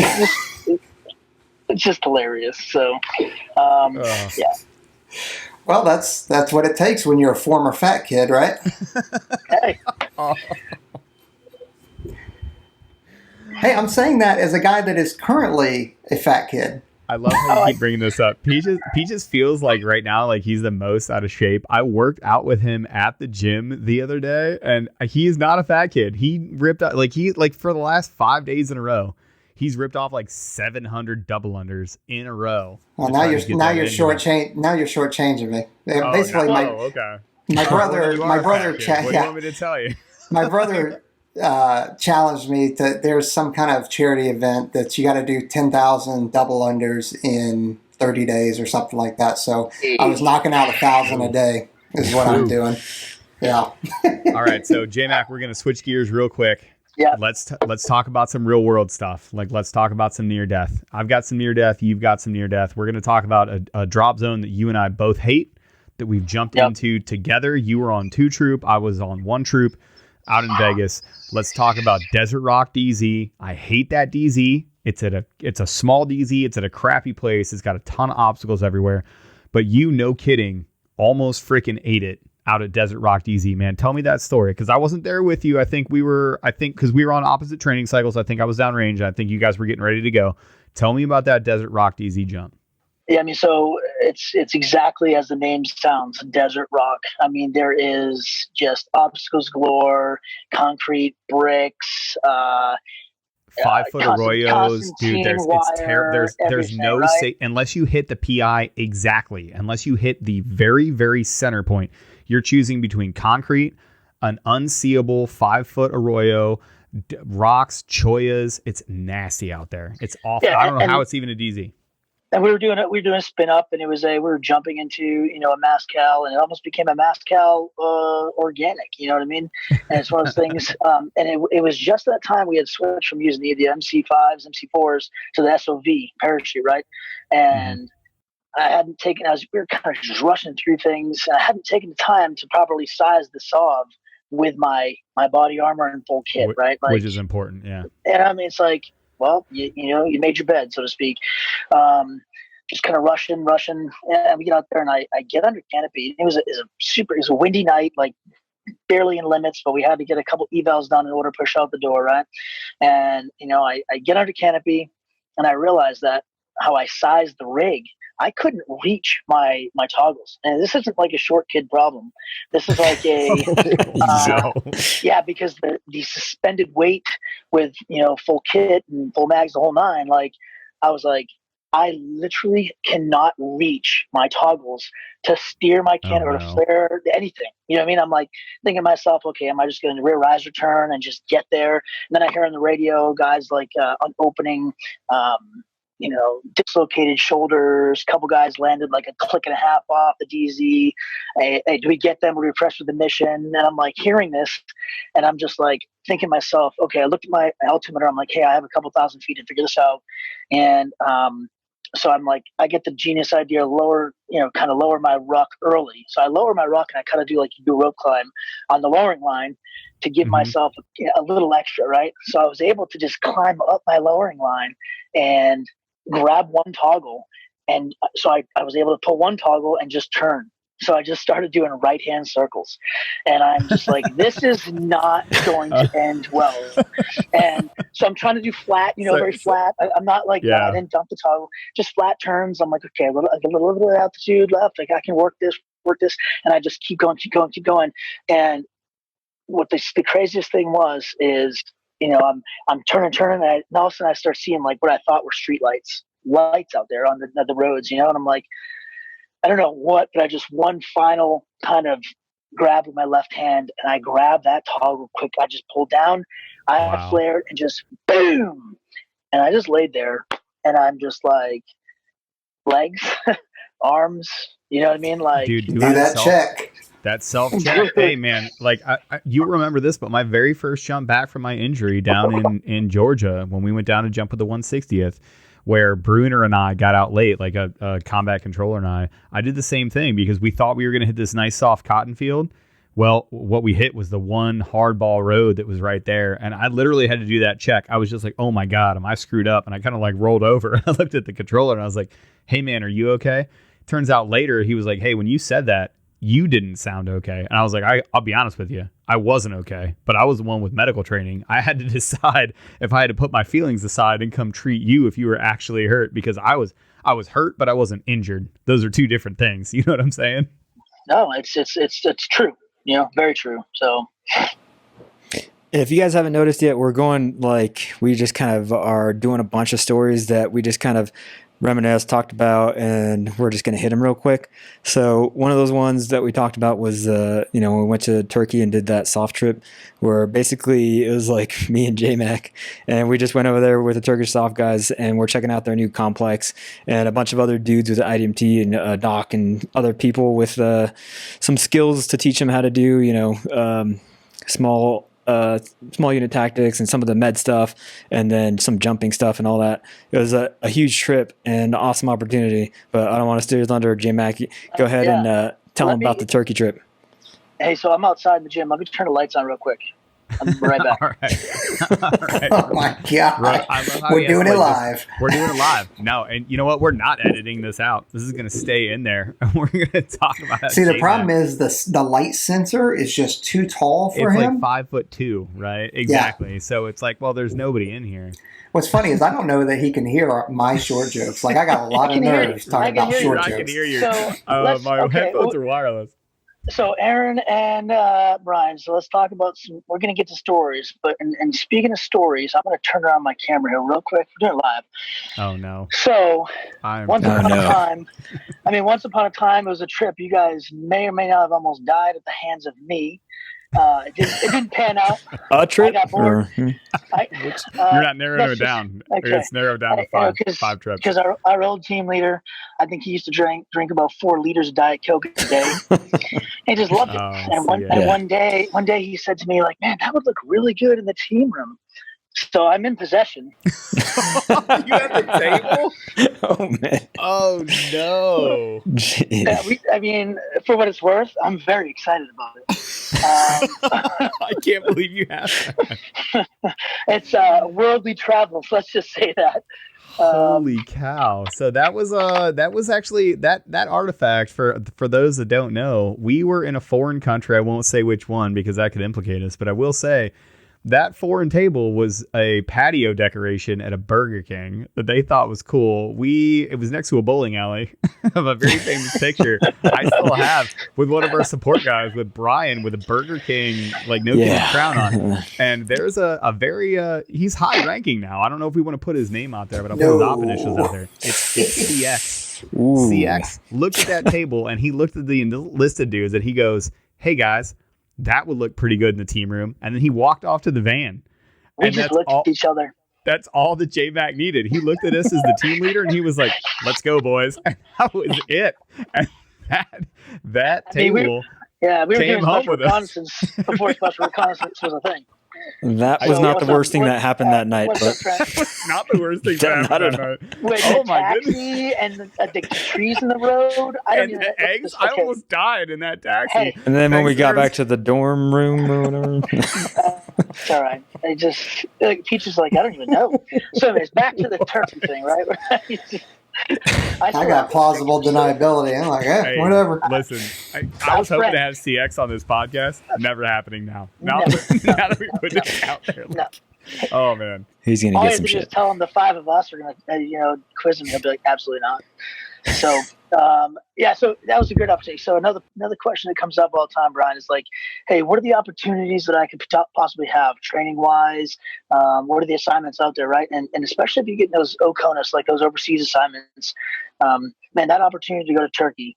it's just hilarious. So, yeah. Well, that's what it takes when you're a former fat kid, right? Hey. Hey, I'm saying that as a guy that is currently a fat kid. I love how you keep bringing this up. Peaches feels like right now, like he's the most out of shape. I worked out with him at the gym the other day, and he is not a fat kid. He ripped out for the last 5 days in a row. He's ripped off like 700 double unders in a row. Well, now you're shortchanging me. Basically, okay. My brother. What do you want me to tell you? My brother challenged me to. There's some kind of charity event that you got to do 10,000 double unders in 30 days or something like that. So I was knocking out 1,000 a day. Is what I'm doing. Yeah. All right. So JMac, we're gonna switch gears real quick. Yeah. Let's talk about some real world stuff. Like, let's talk about some near death. I've got some near death. You've got some near death. We're going to talk about a drop zone that you and I both hate, that we've jumped into together. You were on 2 troop. I was on 1 troop out in Vegas. Let's talk about Desert Rock DZ. I hate that DZ. It's a small DZ. It's at a crappy place. It's got a ton of obstacles everywhere. But you, no kidding, almost freaking ate it out at Desert Rock DZ, man. Tell me that story, because I wasn't there with you. I think because we were on opposite training cycles. I think I was downrange. I think you guys were getting ready to go. Tell me about that Desert Rock DZ jump. Yeah, I mean, so it's exactly as the name sounds, desert rock. I mean, there is just obstacles galore, concrete, bricks, 5-foot arroyos, dude. It's terrible. There's everything, no right? unless you hit the PI exactly, unless you hit the very, very center point. You're choosing between concrete, an unseeable 5-foot arroyo, rocks, choyas. It's nasty out there. It's awful. Yeah, I don't know how it's even a DZ. And we were doing a spin up, and we were jumping into a Mascal, and it almost became a Mascal organic. You know what I mean? And it's one of those things. And it was just that time we had switched from using the MC5s, MC4s to the SOV parachute, right? And I hadn't taken. We were kind of just rushing through things. And I hadn't taken the time to properly size the SOV with my body armor and full kit, right? Which is important, yeah. And I mean, it's like, well, you made your bed, so to speak. Just kind of rushing. And we get out there, and I get under canopy. It was a windy night, like barely in limits, but we had to get a couple evals done in order to push out the door, right? And I get under canopy, and I realized that how I sized the rig, I couldn't reach my toggles. And this isn't like a short kid problem. This is like because the suspended weight with, full kit and full mags, the whole nine, like I was like, I literally cannot reach my toggles to steer my cannon or to flare anything. You know what I mean? I'm like thinking to myself, okay, am I just going to rear riser turn and just get there? And then I hear on the radio guys like on opening, dislocated shoulders. A couple guys landed like a click and a half off the DZ. Hey, do we get them? We're refreshed with the mission. And I'm like hearing this, and I'm just like thinking to myself, okay, I looked at my altimeter. I'm like, hey, I have a couple thousand feet to figure this out. And so I'm like, I get the genius idea, lower my ruck early. So I lower my ruck, and I kind of do like you do a rope climb on the lowering line to give myself a little extra, right? So I was able to just climb up my lowering line and grab one toggle. And so I was able to pull one toggle and just turn. So I just started doing right-hand circles. And I'm just like, this is not going to end well. And so I'm trying to do flat, very flat. I'm not like, I didn't dump the toggle, just flat turns. I'm like, okay, a little bit of altitude left. Like I can work this. And I just keep going. And what the craziest thing is, I'm turning, and all of a sudden I start seeing like what I thought were street lights out there on the roads, and I'm like, I don't know what, but I just one final kind of grab with my left hand, and I grabbed that toggle quick. I just pulled down, I flared, and just boom, and I just laid there, and I'm just like legs, arms, you know what I mean? Like, dude, do that check. That self-check. Hey, man, like you remember this, but my very first jump back from my injury down in Georgia, when we went down to jump with the 160th, where Bruner and I got out late, like a combat controller and I did the same thing because we thought we were going to hit this nice soft cotton field. Well, what we hit was the one hardball road that was right there. And I literally had to do that check. I was just like, oh my God, am I screwed up? And I kind of like rolled over. I looked at the controller and I was like, hey man, are you okay? Turns out later he was like, hey, when you said that, you didn't sound okay. And I was like, I'll be honest with you. I wasn't okay, but I was the one with medical training. I had to decide if I had to put my feelings aside and come treat you if you were actually hurt, because I was hurt, but I wasn't injured. Those are two different things. You know what I'm saying? No, it's true. Very true. So if you guys haven't noticed yet, we're going like, we just kind of are doing a bunch of stories that we just kind of reminisced, talked about, and we're just going to hit them real quick. So one of those ones that we talked about was, when we went to Turkey and did that soft trip, where basically it was like me and JMac, and we just went over there with the Turkish soft guys, and we're checking out their new complex, and a bunch of other dudes with the IDMT and Doc and other people with some skills to teach them how to do, small unit tactics and some of the med stuff, and then some jumping stuff and all that. It was a huge trip and an awesome opportunity, but I don't want to steer thunder. JMac, go ahead and tell them about the Turkey trip. Hey, so I'm outside in the gym. Let me turn the lights on real quick. I'm right back. All right. All right. Oh my God. Right. I love how We're he doing it escalated live. this. We're doing it live. No, and you know what? We're not editing this out. This is going to stay in there. We're going to talk about See, the JMac. problem is the light sensor is just too tall for It's him. like 5'2", right? Exactly. Yeah. So it's like, well, there's nobody in here. What's funny is I don't know that he can hear my short jokes. Like, I got a lot of nerves talking about short jokes. I can hear you. So my headphones are wireless. So Aaron and Brian, so let's talk about we're going to get to stories, but and speaking of stories, I'm going to turn around my camera here real quick. We're doing it live. Oh no. So once upon a time, it was a trip. You guys may or may not have almost died at the hands of me. It didn't pan out. A trip? I got bored. You're not narrowing it down. Okay. It's narrowed down to five trips. Because our old team leader, I think he used to drink about 4 liters of Diet Coke a day. He just loved it. And one day he said to me, like, man, that would look really good in the team room. So I'm in possession. You have the table? Oh, man. Oh, no. I mean, for what it's worth, I'm very excited about it. I can't believe you have that. It's worldly travel. So let's just say that. Holy cow. So that was actually that artifact for those that don't know, we were in a foreign country. I won't say which one because that could implicate us, but I will say that foreign table was a patio decoration at a Burger King that they thought was cool. It was next to a bowling alley of a very famous picture I still have with one of our support guys with Brian with a Burger King crown on. And there's a very he's high ranking now. I don't know if we want to put his name out there, but I'll put his op initials out there. It's CX. Ooh. CX looked at that table and he looked at the listed dudes and he goes, "Hey guys, that would look pretty good in the team room." And then he walked off to the van. We just looked at each other. That's all that JMac needed. He looked at us as the team leader and he was like, "Let's go, boys." And that was it. And that table we were came doing home special with us. reconnaissance before special reconnaissance was a thing. That was not the worst thing that happened that night. That was not the worst thing that happened that night. With the taxi and the trees in the road. The eggs. I almost died in that taxi. Hey, and then when we got back to the dorm room or whatever. It's all right. Peach is like, I don't even know. So anyways, back to the turkey thing, right? I got plausible deniability. I'm like, hey, whatever. Listen, I was hoping to have CX on this podcast. Never happening now. Now that we put it out there. Oh, man. He's going to get some shit. Just tell him the 5 of us are going to, quiz him. He'll be like, absolutely not. So, so that was a good opportunity. So another question that comes up all the time, Brian, is like, hey, what are the opportunities that I could possibly have training wise? What are the assignments out there, right? And especially if you get those OCONUS, like those overseas assignments, man, that opportunity to go to Turkey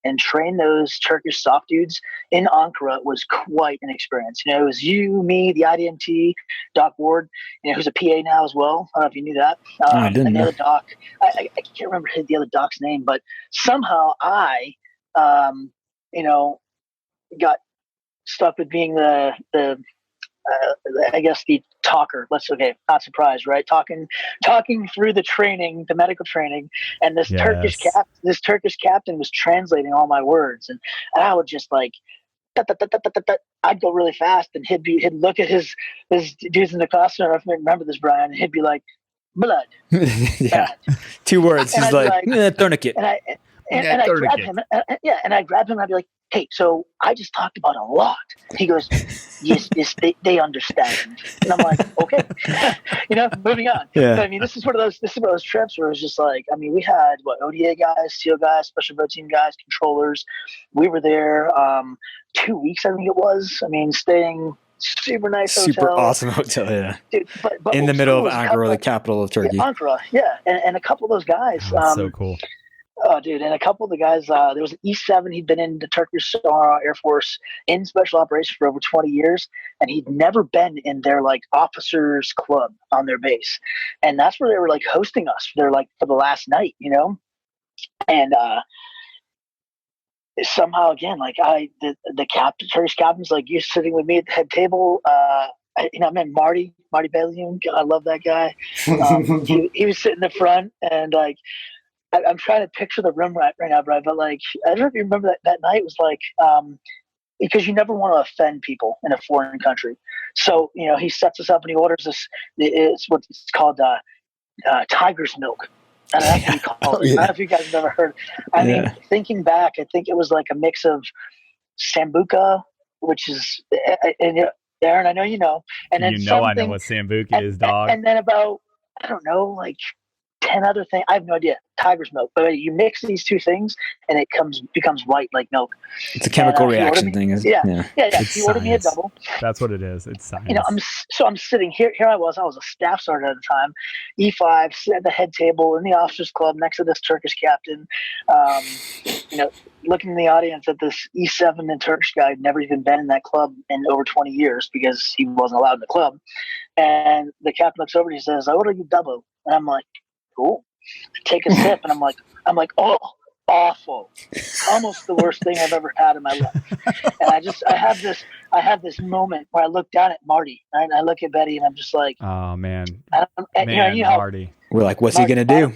and train those Turkish soft dudes in Ankara was quite an experience. It was you, me, the IDMT, Doc Ward, who's a PA now as well. I don't know if you knew that. I didn't and the know. other doc, I can't remember the other doc's name, but somehow I, got stuck with being the talker. Not surprised, right? Talking through the training, the medical training, and this Turkish captain was translating all my words, and I would just like, I'd go really fast, and he'd look at his dudes in the class. I don't know if you remember this, Brian. And he'd be like, blood. Yeah, 2 words. He's like tourniquet. And I grab him, and I'd grab him. I'd be like, hey, so I just talked about a lot. He goes, yes, they understand. And I'm like, okay, moving on. Yeah. So, I mean, this is one of those trips where it's just like, I mean, we had ODA guys, SEAL guys, special road team guys, controllers. We were there 2 weeks, I think it was. I mean, staying super nice hotel. Super awesome hotel, yeah. Dude, but in the middle of Ankara, the capital of Turkey. Ankara, yeah. And a couple of those guys. So cool. Oh, dude. And a couple of the guys, there was an E7. He'd been in the Turkish Air Force in special operations for over 20 years. And he'd never been in their officers club on their base. And that's where they were hosting us. They're for the last night, and, somehow again, the captain, Turkish captain's you're sitting with me at the head table. Man, Marty Belium. I love that guy. He was sitting in the front, and I'm trying to picture the room right now, Brian. But I don't know if you remember that night was because you never want to offend people in a foreign country. So, he sets us up and he orders this. It's what it's called tiger's milk. And that's what he calls it. I don't know if you guys have ever heard. I mean, thinking back, I think it was like a mix of Sambuca, which is, and Darren, I know you know. And then I know what Sambuca is, dog. And then about, I don't know, like 10 other things. I have no idea. Tiger's milk. But you mix these two things and it becomes white like milk. It's a chemical reaction thing. Yeah. It's He ordered me a double. That's what it is. It's science. I'm sitting here. Here I was a staff sergeant at the time. E5, sit at the head table in the officers club next to this Turkish captain. Looking in the audience at this E7 and Turkish guy who'd never even been in that club in over 20 years because he wasn't allowed in the club. And the captain looks over and he says, "I order you double." And I'm like, "Cool." I take a sip and I'm like, oh, awful. Almost the worst thing I've ever had in my life. And I have this moment where I look down at Marty and I look at Betty and I'm just like, oh man, Marty. We're like, what's he going to do?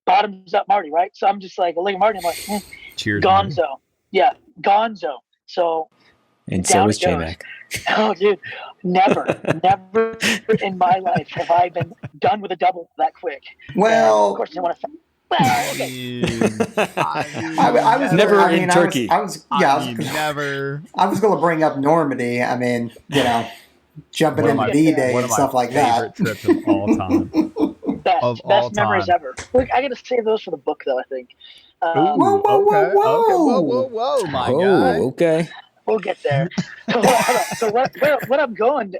Bottoms up Marty, right? So I'm just like, I look at Marty and I'm like, cheers, Gonzo. Man. Yeah, Gonzo. So and so is JMac. Oh, dude, never in my life have I been done with a double that quick. Well, and of course, I want to. Well, okay. I was never in Turkey. I was going to bring up Normandy. I mean, jumping into D-Day and stuff like that. Favorite trips of all time. Best memories ever. Look, I got to save those for the book, though. I think. Whoa, my God. Okay. We'll get there. So what I'm going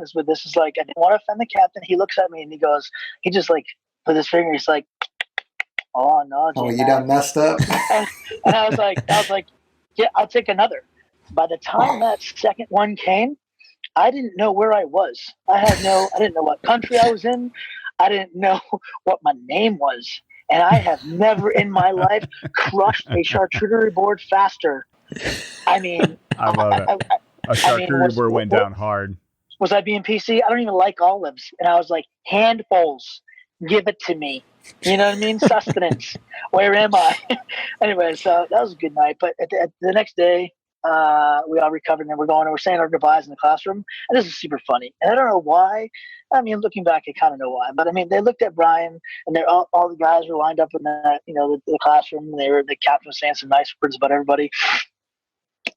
is with this is like, I didn't want to offend the captain. He looks at me and he just like with his finger, he's like, "Oh no, JMac. You done messed up." and I was like, yeah, I'll take another. By the time that second one came, I didn't know where I was. I didn't know what country I was in. I didn't know what my name was. And I have never in my life crushed a charcuterie board faster. I mean, I love it. A charcuterie board went down hard. Was I being PC? I don't even like olives. And I was like, handfuls, give it to me. You know what I mean? Sustenance. Where am I? Anyway, so that was a good night. But the next day, we all recovered and we're saying our goodbyes in the classroom. And this is super funny. And I don't know why. I mean, looking back, I kind of know why. But I mean, they looked at Brian and all the guys were lined up in the classroom. And the captain was saying some nice words about everybody.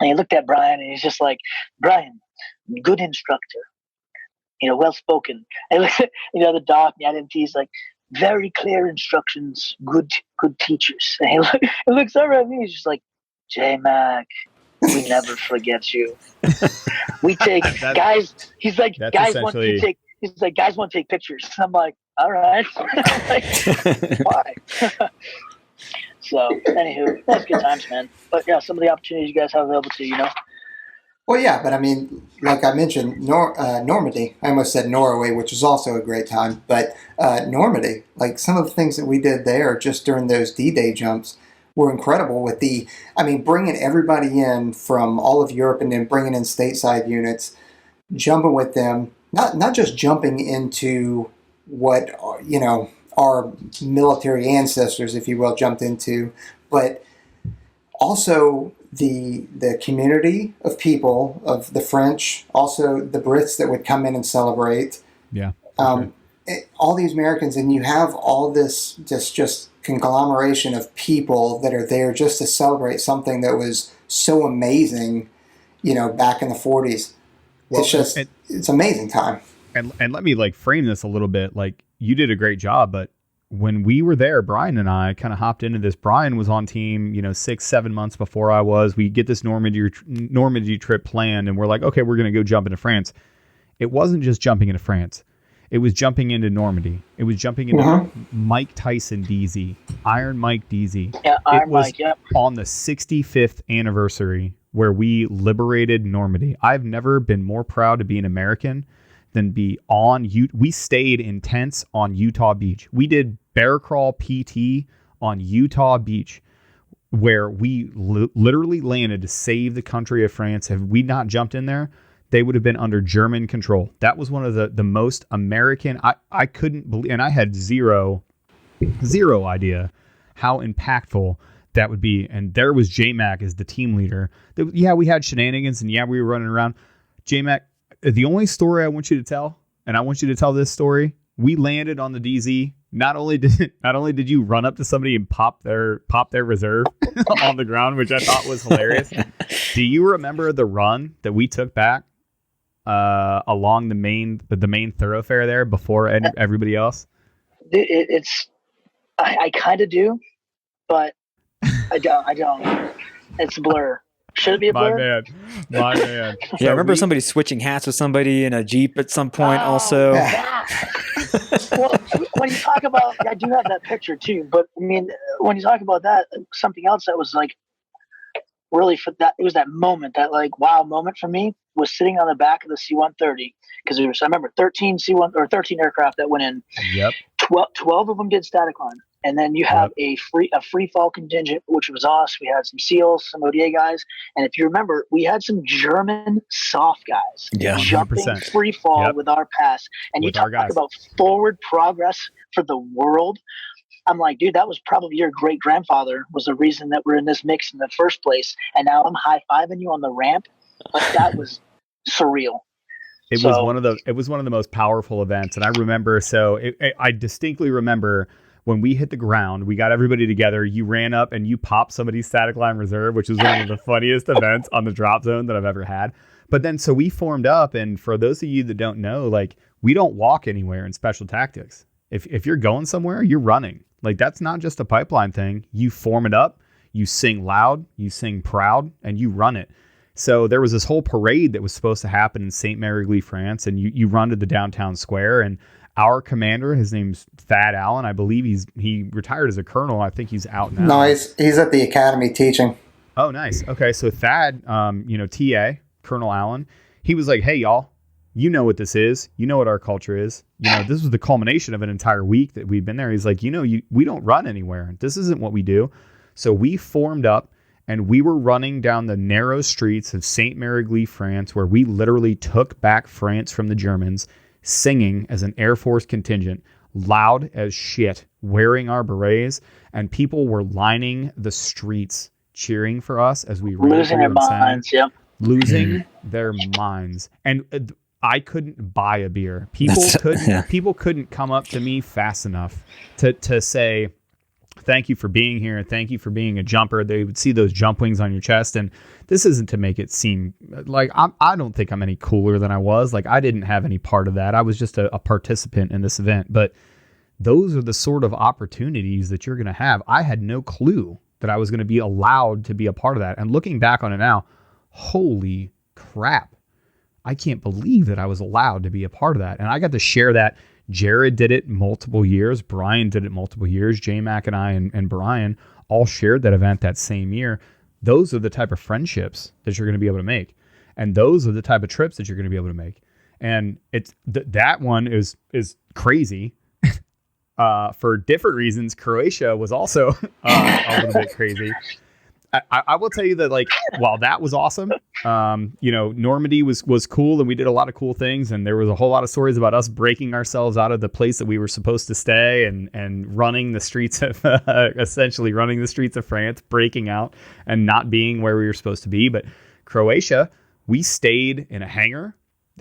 And he looked at Brian and he's just like, "Brian, good instructor, well spoken." And looked at, the doc and the IMT's like, "Very clear instructions, good teachers." And he looks over at me, he's just like, "JMac, we never forget you. We take guys." He's like, "Guys want to take." He's like, "Guys want to take pictures." And I'm like, "All right." I'm like, why? So, anywho, that's good times, man. But yeah, some of the opportunities you guys have available to you. Well, yeah, but I mean, like I mentioned, Normandy. I almost said Norway, which was also a great time. But Normandy, like some of the things that we did there just during those D-Day jumps were incredible. Bringing everybody in from all of Europe and then bringing in stateside units, jumping with them, not just jumping into what our military ancestors, if you will, jumped into, but also the community of people, of the French, also the Brits that would come in and celebrate. Yeah. All these Americans, and you have all this just conglomeration of people that are there just to celebrate something that was so amazing, back in the 40s. Well, it's amazing time. And let me frame this a little bit. You did a great job, but when we were there, Brian and I kind of hopped into this. Brian was on team, 6-7 months before I was. We get this Normandy trip planned, and we're like, okay, we're going to go jump into France. It wasn't just jumping into France. It was jumping into Normandy. It was jumping into Mike Tyson DZ, Iron Mike DZ. Yeah, Iron Mike, yep. On the 65th anniversary where we liberated Normandy. I've never been more proud to be an American than be on we stayed in tents on Utah Beach. We did bear crawl PT on Utah Beach, where we literally landed to save the country of France. Have we not jumped in there, they would have been under German control. That was one of the most American. I couldn't believe, and I had zero idea how impactful that would be, and there was JMac as the team leader. Yeah, we had shenanigans, and yeah, we were running around. JMac, the only story I want you to tell, and I want you to tell this story, we landed on the DZ. Not only did you run up to somebody and pop their reserve on the ground, which I thought was hilarious. Do you remember the run that we took back along the main thoroughfare there before everybody else? I kind of do, but I don't. It's a blur. Should it be a blur? My man. Yeah, I remember somebody switching hats with somebody in a Jeep at some point also. Well, when you talk about, I do have that picture too, but I mean, when you talk about that, something else that was like really for that, it was that moment, that like wow moment for me was sitting on the back of the C-130, because I remember 13 aircraft that went in. Yep. 12 of them did static line. And then you have a free fall contingent, which was us. We had some SEALs, some ODA guys. And if you remember, we had some German soft guys jumping 100%. free fall with our pass. And you talk about forward progress for the world. I'm like, dude, that was probably your great grandfather was the reason that we're in this mix in the first place. And now I'm high-fiving you on the ramp. Like, that was surreal. It was one of the most powerful events. And I remember, I distinctly remember when we hit the ground, we got everybody together. You ran up and you popped somebody's static line reserve, which was one of the funniest events on the drop zone that I've ever had. But then, so we formed up. And for those of you that don't know, like, we don't walk anywhere in special tactics. If you're going somewhere, you're running. Like, that's not just a pipeline thing. You form it up, you sing loud, you sing proud, and you run it. So there was this whole parade that was supposed to happen in Saint-Mary-Glis, France. And you run to the downtown square, and our commander, his name's Thad Allen. I believe he retired as a colonel. I think he's out now. No, he's at the academy teaching. Oh, nice. Okay, so Thad, TA, Colonel Allen, he was like, hey, y'all, you know what this is. You know what our culture is. This was the culmination of an entire week that we've been there. He's like, we don't run anywhere. This isn't what we do. So we formed up, and we were running down the narrow streets of Saint-Mary-Glis, France, where we literally took back France from the Germans, singing as an Air Force contingent, loud as shit, wearing our berets, and people were lining the streets cheering for us as we losing their minds. Yep. Losing their minds. And I couldn't buy a beer. People couldn't come up to me fast enough to say, thank you for being here. Thank you for being a jumper. They would see those jump wings on your chest. And this isn't to make it seem like I don't think I'm any cooler than I was. Like, I didn't have any part of that. I was just a participant in this event. But those are the sort of opportunities that you're going to have. I had no clue that I was going to be allowed to be a part of that. And looking back on it now, holy crap. I can't believe that I was allowed to be a part of that. And I got to share that. Jared did it multiple years. Brian did it multiple years. JMac and I and Brian all shared that event that same year. Those are the type of friendships that you're going to be able to make. And those are the type of trips that you're going to be able to make. And it's that one is crazy. For different reasons, Croatia was also a little bit crazy. I will tell you that, like, while that was awesome, Normandy was cool, and we did a lot of cool things, and there was a whole lot of stories about us breaking ourselves out of the place that we were supposed to stay and running the streets of essentially running the streets of France, breaking out and not being where we were supposed to be. But Croatia, we stayed in a hangar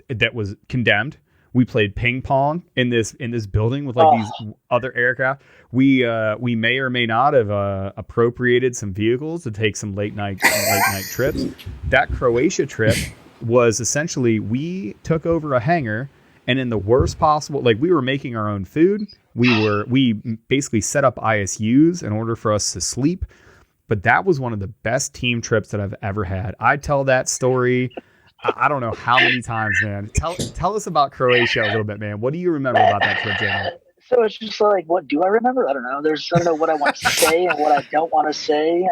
that was condemned. We played ping pong in this building with these other aircraft. We may or may not have appropriated some vehicles to take some late night trips. That Croatia trip was essentially, we took over a hangar, and in the worst possible, like, we were making our own food. We basically set up ISUs in order for us to sleep. But that was one of the best team trips that I've ever had. I tell that story, I don't know how many times, man. Tell us about Croatia a little bit, man. What do you remember about that trip, Jamie? So it's just like, what do I remember? I don't know. I don't know what I want to say and what I don't want to say.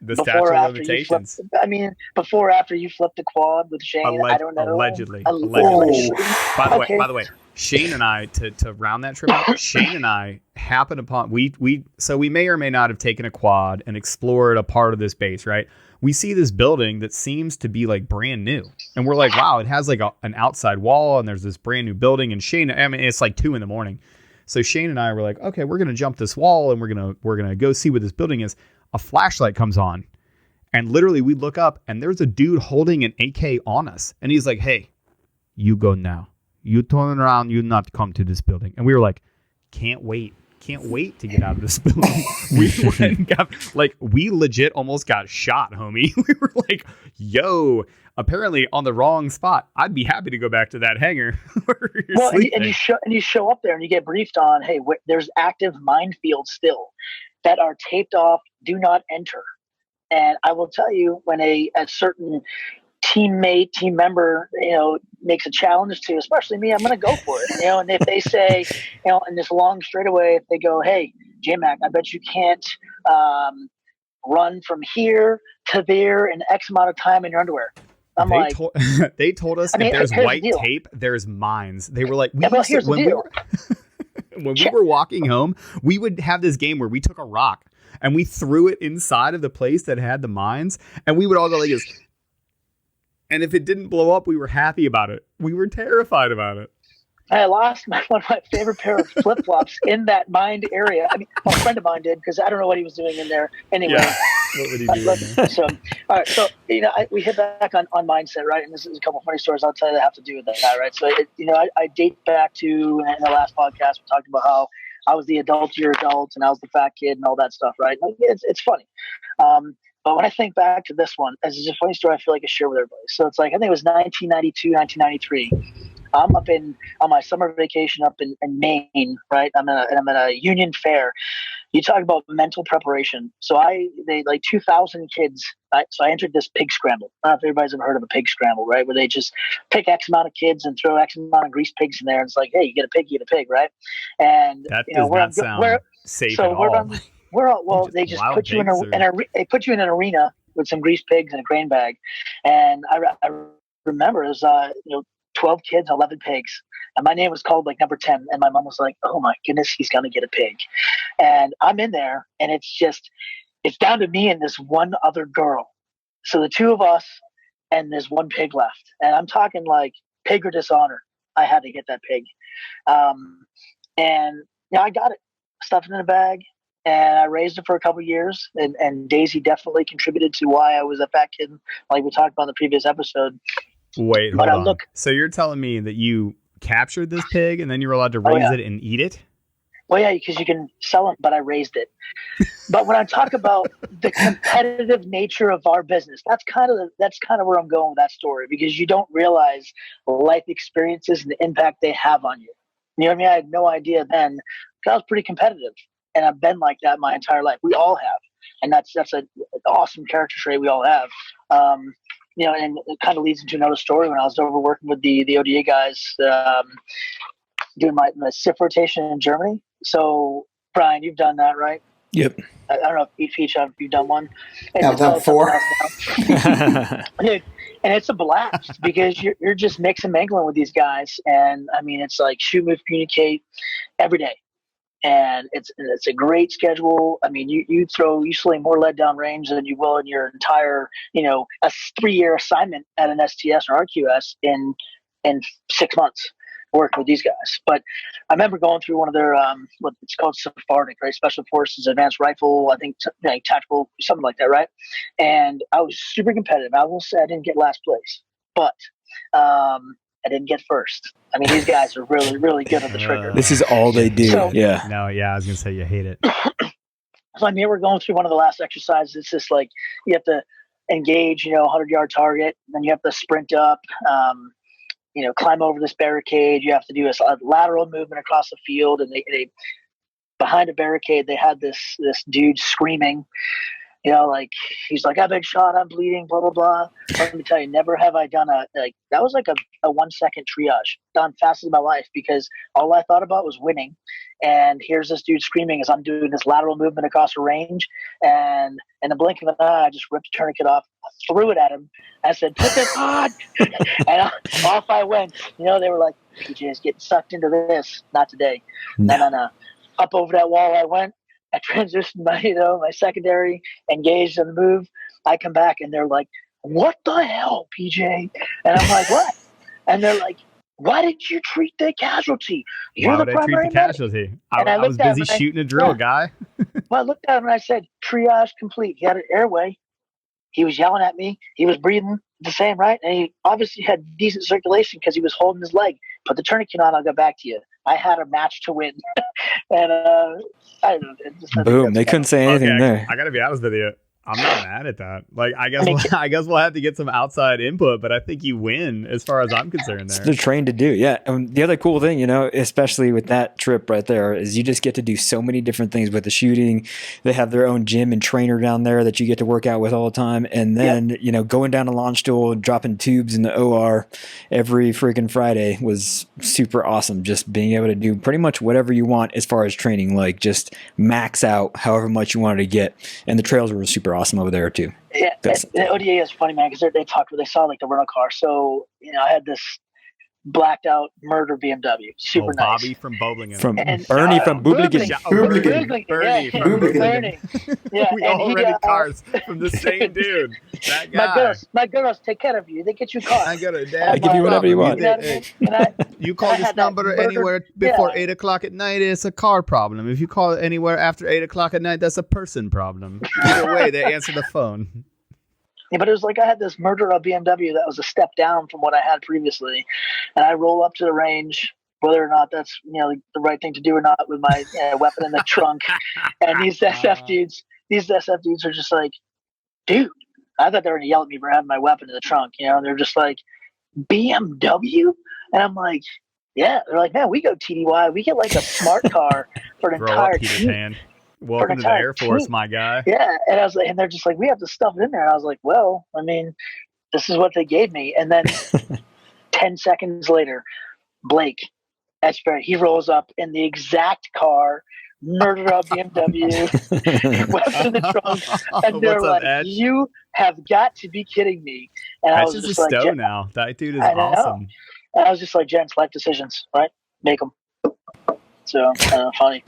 The statute of limitations. Before or after you flipped the quad with Shane, I don't know. Allegedly. By the way, Shane and I, to round that trip out, Shane and I happened upon, we may or may not have taken a quad and explored a part of this base, right? We see this building that seems to be like brand new. And we're like, wow, it has like an outside wall, and there's this brand new building. And Shane, it's like 2 a.m. So Shane and I were like, okay, we're going to jump this wall, and we're going to go see what this building is. a flashlight comes on. And literally we look up and there's a dude holding an AK on us. And he's like, hey, you go now. You turn around, you not come to this building. And we were like, can't wait to get out of this building. We went and got, like, we legit almost got shot, homie. We were like, yo, apparently on the wrong spot. I'd be happy to go back to that hangar. Well, and you show up there and you get briefed on, hey, there's active minefields still that are taped off, do not enter. And I will tell you, when a certain team member, makes a challenge to, especially me, I'm going to go for it, and if they say, in this long straightaway, if they go, hey, JMac, I bet you can't run from here to there in X amount of time in your underwear. They told us if there's white tape, there's mines. They were like, when we were walking home, we would have this game where we took a rock and we threw it inside of the place that had the mines, and we would all go like this. And if it didn't blow up, we were happy about it. We were terrified about it. I lost one of my favorite pair of flip-flops in that mined area. I mean, a friend of mine did, because I don't know what he was doing in there. Anyway, yeah. What would he do in there? So, all right. So, we hit back on mindset, right? And this is a couple of funny stories I'll tell you that have to do with that, right? So, I date back to, in the last podcast, we talked about how I was the adult, you're adult, and I was the fat kid and all that stuff, right? Like, it's funny. But when I think back to this one, this is a funny story I feel like I share with everybody. So it's like, I think it was 1992, 1993. I'm up on my summer vacation up in Maine, right? I'm at a union fair. You talk about mental preparation. So they like 2,000 kids. So I entered this pig scramble. I don't know if everybody's ever heard of a pig scramble, right? Where they just pick X amount of kids and throw X amount of grease pigs in there. And it's like, hey, you get a pig, you get a pig, right? And that does not sound safe at all. They just put you they put you in an arena with some grease pigs and a grain bag. And I remember it was 12 kids, 11 pigs. And my name was called like number 10. And my mom was like, oh my goodness, he's going to get a pig. And I'm in there, and it's down to me and this one other girl. So the two of us, and there's one pig left. And I'm talking like pig or dishonor. I had to get that pig. And I got it, stuffed it in a bag. And I raised it for a couple of years, and Daisy definitely contributed to why I was a fat kid, like we talked about in the previous episode. Wait, hold on. So you're telling me that you captured this pig and then you were allowed to raise it and eat it? Well, yeah, because you can sell it, but I raised it. But when I talk about the competitive nature of our business, that's kind of where I'm going with that story, because you don't realize life experiences and the impact they have on you. You know what I mean? I had no idea then, because I was pretty competitive. And I've been like that my entire life. We all have. And that's an awesome character trait we all have. And it kind of leads into another story. When I was over working with the ODA guys, doing my SIF rotation in Germany. So, Brian, you've done that, right? Yep. I don't know if each of you've done one. I've done 4. Dude, and it's a blast, because you're just mixing and mingling with these guys. And, I mean, it's like shoot, move, communicate every day. And it's a great schedule. I mean, you sling more lead down range than you will in your entire, a 3-year assignment at an STS or RQS in 6 months working with these guys. But I remember going through one of their, what it's called Sephardic, right? Special Forces Advanced Rifle, I think tactical, something like that, right? And I was super competitive. I will say I didn't get last place, but I didn't get first. I mean, these guys are really, really good at the trigger. This is all they do. No, yeah, I was going to say you hate it. So I mean, we're going through one of the last exercises. It's just like you have to engage, 100-yard target, then you have to sprint up, climb over this barricade. You have to do a lateral movement across the field, and they behind a barricade, they had this dude screaming. Like he's like, I've been shot, I'm bleeding, blah, blah, blah. Let me tell you, never have I done that was like a 1-second triage done fast as my life, because all I thought about was winning. And here's this dude screaming as I'm doing this lateral movement across a range. And in the blink of an eye, I just ripped the tourniquet off, threw it at him. I said, put this on. And off I went. They were like, PJ is getting sucked into this. Not today. No. Up over that wall I went. I transitioned my secondary, engaged in the move. I come back and they're like, what the hell, PJ? And I'm like, what? And they're like, why did you treat the casualty? You're Why the would I treat primary the medic. casualty? And I was looked at busy him and shooting a drill, yeah. guy. Well, I looked at him and I said, triage complete. He had an airway. He was yelling at me. He was breathing the same, right? And he obviously had decent circulation because he was holding his leg. Put the tourniquet on, I'll get back to you. I had a match to win. And I don't know. Boom. They couldn't say anything there. I got to be honest with you. I'm not mad at that. Like, I guess we'll have to get some outside input, but I think you win as far as I'm concerned there. They're trained to do. Yeah. And the other cool thing, especially with that trip right there, is you just get to do so many different things with the shooting. They have their own gym and trainer down there that you get to work out with all the time. And then, going down a launch stool and dropping tubes in the OR every freaking Friday was super awesome. Just being able to do pretty much whatever you want as far as training, like just max out however much you wanted to get. And the trails were super awesome over there too. Yeah, the ODA is funny, man, because they saw like the rental car. So I had this blacked out murder BMW, super nice. Bobby from Boblingham, Bernie from Boobligan. Bernie. Yeah, we all rented cars from the same dude. That guy. My girls take care of you. They get you cars. I got a dad. I give you whatever you want. You call this number anywhere before 8 o'clock at night, it's a car problem. If you call it anywhere after 8 o'clock at night, that's a person problem. Either way, they answer the phone. Yeah, but it was like I had this murder of BMW that was a step down from what I had previously, and I roll up to the range, whether or not that's the right thing to do or not, with my weapon in the trunk. And these SF dudes are just like, dude, I thought they were gonna yell at me for having my weapon in the trunk. They're just like, BMW, and I'm like, yeah. They're like, man, we go TDY, we get like a smart car for an entire team. Welcome to the Air Force, my guy. Yeah, and I was like, and they're just like, we have to stuff it in there. And I was like, well, I mean, this is what they gave me. And then 10 seconds later, Blake, he rolls up in the exact car, murder up BMW, weapon in the trunk, and they're like, Edge? You have got to be kidding me. And I was just like, Stowe now. That dude is awesome. And I was just like, gents, life decisions, right? Make them. So funny.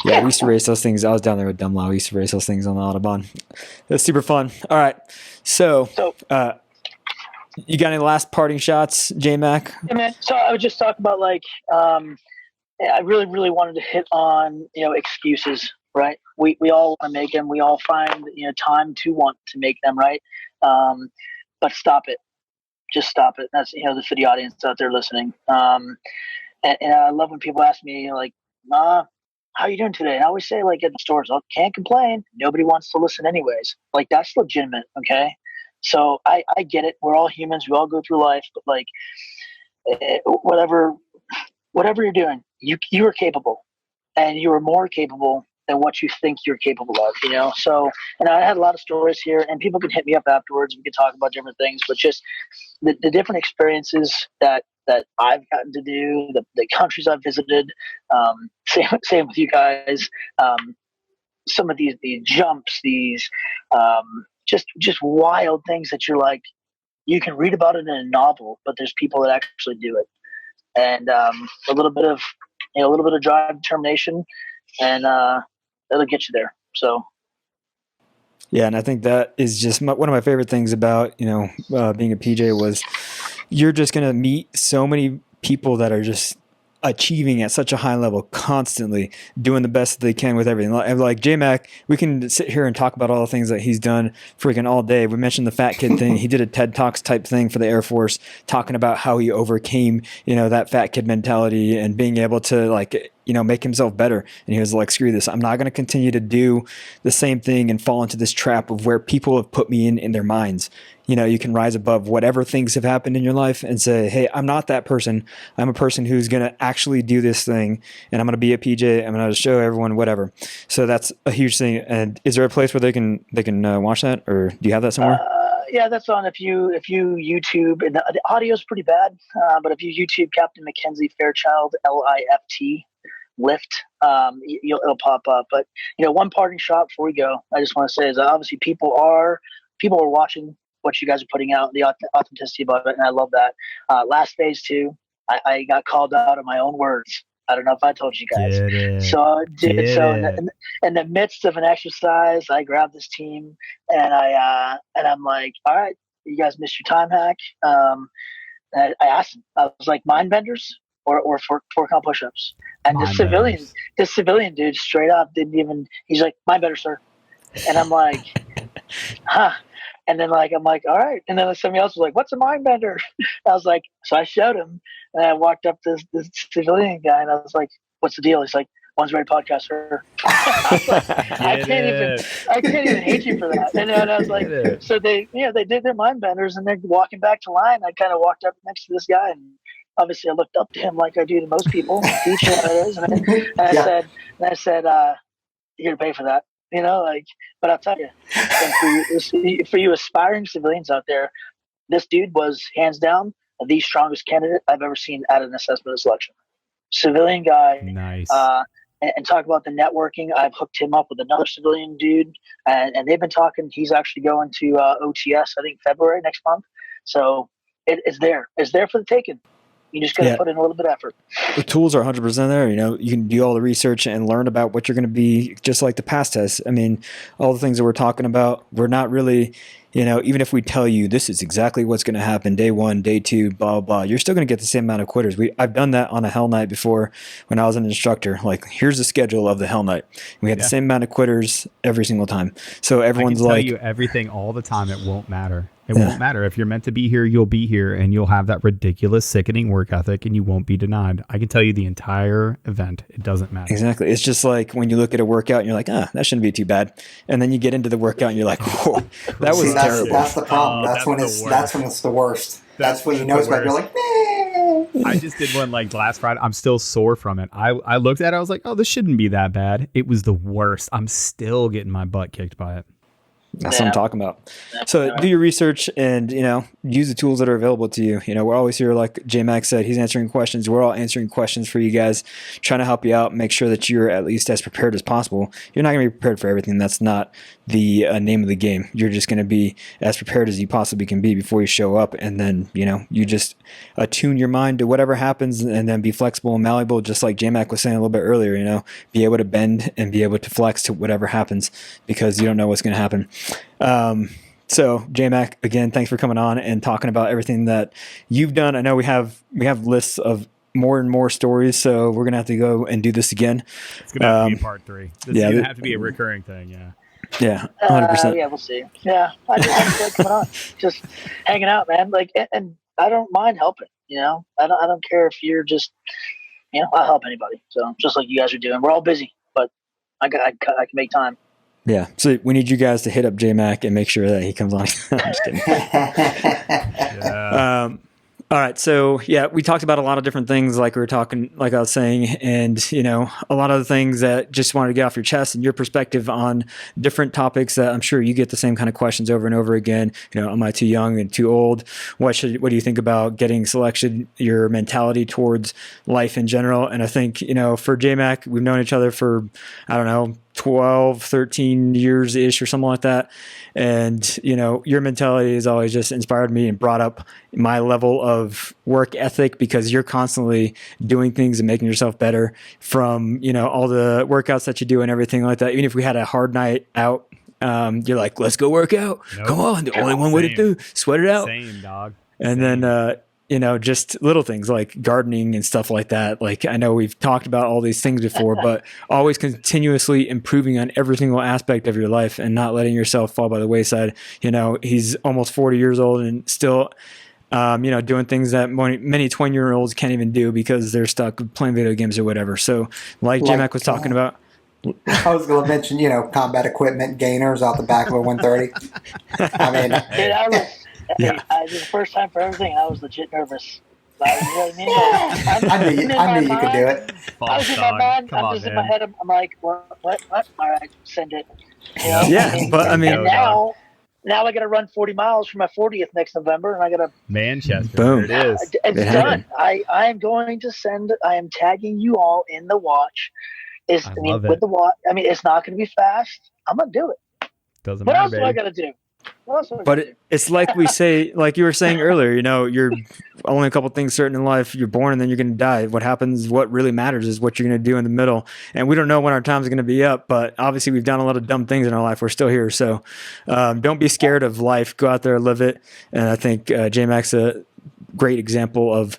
Yeah, we used to race those things. I was down there with Dumlau. We used to race those things on the Autobahn. That's super fun. All right. So you got any last parting shots, JMac? Yeah, man. So I would just talk about I really, really wanted to hit on, excuses, right? We all want to make them. We all find, time to want to make them, right? But stop it. Just stop it. That's, for the audience out there listening. And I love when people ask me, like, how are you doing today? And I always say, like, at the stores, I can't complain. Nobody wants to listen anyways. Like, that's legitimate, okay? So I get it. We're all humans. We all go through life. But, like, whatever you're doing, you are capable. And you are more capable than what you think you're capable of, So, and I had a lot of stories here, and people can hit me up afterwards. We can talk about different things, but just the different experiences that I've gotten to do, the countries I've visited, same with you guys. Some of these jumps, these just wild things that you're like, you can read about it in a novel, but there's people that actually do it, and a little bit of drive, determination, and that'll get you there. So. Yeah, and I think that is just one of my favorite things about being a PJ was you're just going to meet so many people that are just achieving at such a high level, constantly doing the best that they can with everything. Like JMac, we can sit here and talk about all the things that he's done freaking all day. We mentioned the fat kid thing. He did a TED Talks type thing for the Air Force, talking about how he overcame, that fat kid mentality and being able to make himself better. And he was like, screw this. I'm not going to continue to do the same thing and fall into this trap of where people have put me in their minds. You can rise above whatever things have happened in your life and say, hey, I'm not that person. I'm a person who's going to actually do this thing, and I'm going to be a PJ. I'm going to show everyone whatever. So that's a huge thing. And is there a place where they can watch that, or do you have that somewhere? Yeah, that's on if you YouTube, and the audio is pretty bad, but if you YouTube Captain Mackenzie Fairchild, LIFT, lift, it'll pop up. But one parting shot before we go, I just want to say is obviously people are watching what you guys are putting out, the authenticity about it, and I love that. Last phase 2, I got called out of my own words. I don't know if I told you guys. So in the midst of an exercise, I grabbed this team and I'm like, all right, you guys missed your time hack. And I asked him, I was like, mind benders or four count push-ups? And the civilian dude straight up didn't even, he's like, mind bender, sir. And I'm like, huh. And then I'm like, all right. And then somebody else was like, what's a mind bender? I was like, so I showed him, and I walked up to this civilian guy, and I was like, what's the deal? He's like, one's ready podcast, sir. I was like, I can't even hate you for that. And then I was like, so they did their mind benders, and they're walking back to line. I kind of walked up next to this guy, and obviously I looked up to him like I do to most people. Teach what it is. And I said, you're gonna pay for that. But I'll tell you, and for you aspiring civilians out there, this dude was hands down the strongest candidate I've ever seen at an assessment and selection. Civilian guy. Nice. And talk about the networking. I've hooked him up with another civilian dude, and they've been talking. He's actually going to OTS, I think February next month. So it's there. It's there for the taking. You just got to put in a little bit of effort. The tools are 100% there. You can do all the research and learn about what you're going to be, just like the past tests. I mean, all the things that we're talking about, we're not really, even if we tell you this is exactly what's going to happen day 1, day 2, blah, blah, you're still going to get the same amount of quitters. I've done that on a Hell Night before when I was an instructor. Like, here's the schedule of the Hell Night. We had the same amount of quitters every single time. So everyone's I can tell you everything all the time. It won't matter. It won't matter. If you're meant to be here, you'll be here, and you'll have that ridiculous, sickening work ethic, and you won't be denied. I can tell you the entire event. It doesn't matter. Exactly. It's just like when you look at a workout and you're like, that shouldn't be too bad. And then you get into the workout and you're like, whoa, that was terrible. That's the problem. That's when it's the worst. That's when you know it's bad. You're like, I just did one last Friday. I'm still sore from it. I looked at it. I was like, oh, this shouldn't be that bad. It was the worst. I'm still getting my butt kicked by it. That's what I'm talking about. So do your research and, use the tools that are available to you. We're always here, like JMac said, he's answering questions. We're all answering questions for you guys, trying to help you out, make sure that you're at least as prepared as possible. You're not going to be prepared for everything. That's not the name of the game. You're just going to be as prepared as you possibly can be before you show up. And then, you just attune your mind to whatever happens and then be flexible and malleable, just like JMac was saying a little bit earlier, be able to bend and be able to flex to whatever happens because you don't know what's going to happen. So JMac, again, thanks for coming on and talking about everything that you've done. I know we have lists of more and more stories, so we're gonna have to go and do this again. It's gonna have to be part 3. This is gonna have to be a recurring thing. Yeah, 100%. Yeah, we'll see. Yeah, I just like coming on, just hanging out, man. And I don't mind helping. I don't care if you're just, I'll help anybody. So just like you guys are doing, we're all busy, but I can make time. Yeah, so we need you guys to hit up JMac and make sure that he comes on. I'm just kidding. All right, so we talked about a lot of different things, like we were talking, like I was saying, and a lot of the things that just wanted to get off your chest and your perspective on different topics that I'm sure you get the same kind of questions over and over again. Am I too young and too old? What do you think about getting selection? Your mentality towards life in general, and I think for JMac, we've known each other for 12, 13 years ish or something like that. And, your mentality has always just inspired me and brought up my level of work ethic because you're constantly doing things and making yourself better from, all the workouts that you do and everything like that. Even if we had a hard night out, you're like, let's go work out. Nope. Come on. The only one way to do, sweat it out. Same, dog. And then, just little things like gardening and stuff like that. Like, I know we've talked about all these things before, but always continuously improving on every single aspect of your life and not letting yourself fall by the wayside. He's almost 40 years old and still, doing things that many 20-year-olds can't even do because they're stuck playing video games or whatever. So like JMac was talking about, I was going to mention, combat equipment gainers out the back of a 130. I mean, it was the first time for everything. I was legit nervous. I knew you could do it. I was in my mind. I'm just in my head. I'm like, what? All right, send it. But I mean, and now I got to run 40 miles for my 40th next November, and I got to Manchester. Boom. There it is. It's done. I am going to send. I am tagging you all in the watch. With the watch. It's not going to be fast. I'm going to do it. Doesn't matter. What else baby. do I got to do? But it's like we say, like you were saying earlier, you're only a couple things certain in life. You're born and then you're going to die. What happens, what really matters is what you're going to do in the middle. And we don't know when our time's going to be up, but obviously we've done a lot of dumb things in our life. We're still here. So don't be scared of life. Go out there, live it. And I think JMac's great example of,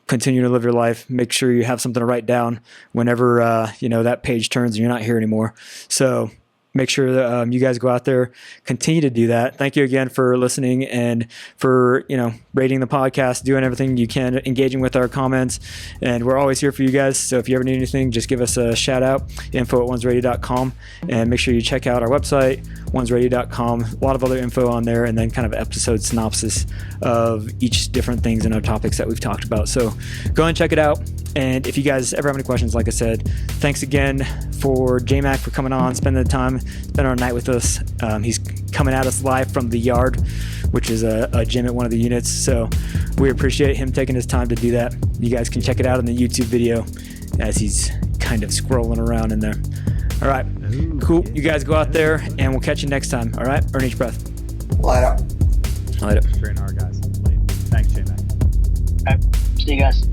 continue to live your life. Make sure you have something to write down whenever, that page turns and you're not here anymore. So make sure that you guys go out there, continue to do that. Thank you again for listening and for, rating the podcast, doing everything you can, engaging with our comments. And we're always here for you guys. So if you ever need anything, just give us a shout out, info@onesready.com, and make sure you check out our website, onesready.com. A lot of other info on there, and then kind of episode synopsis of each different things and our topics that we've talked about. So go and check it out. And if you guys ever have any questions, like I said, thanks again for JMac for coming on, spending the time, spending our night with us. He's coming at us live from the yard, which is a gym at one of the units. So we appreciate him taking his time to do that. You guys can check it out in the YouTube video as he's kind of scrolling around in there. All right, cool. You guys go out there, and we'll catch you next time. All right, earn each breath. Light up. Light up. Train hard, guys. Thanks, J-Mac. Okay. See you guys.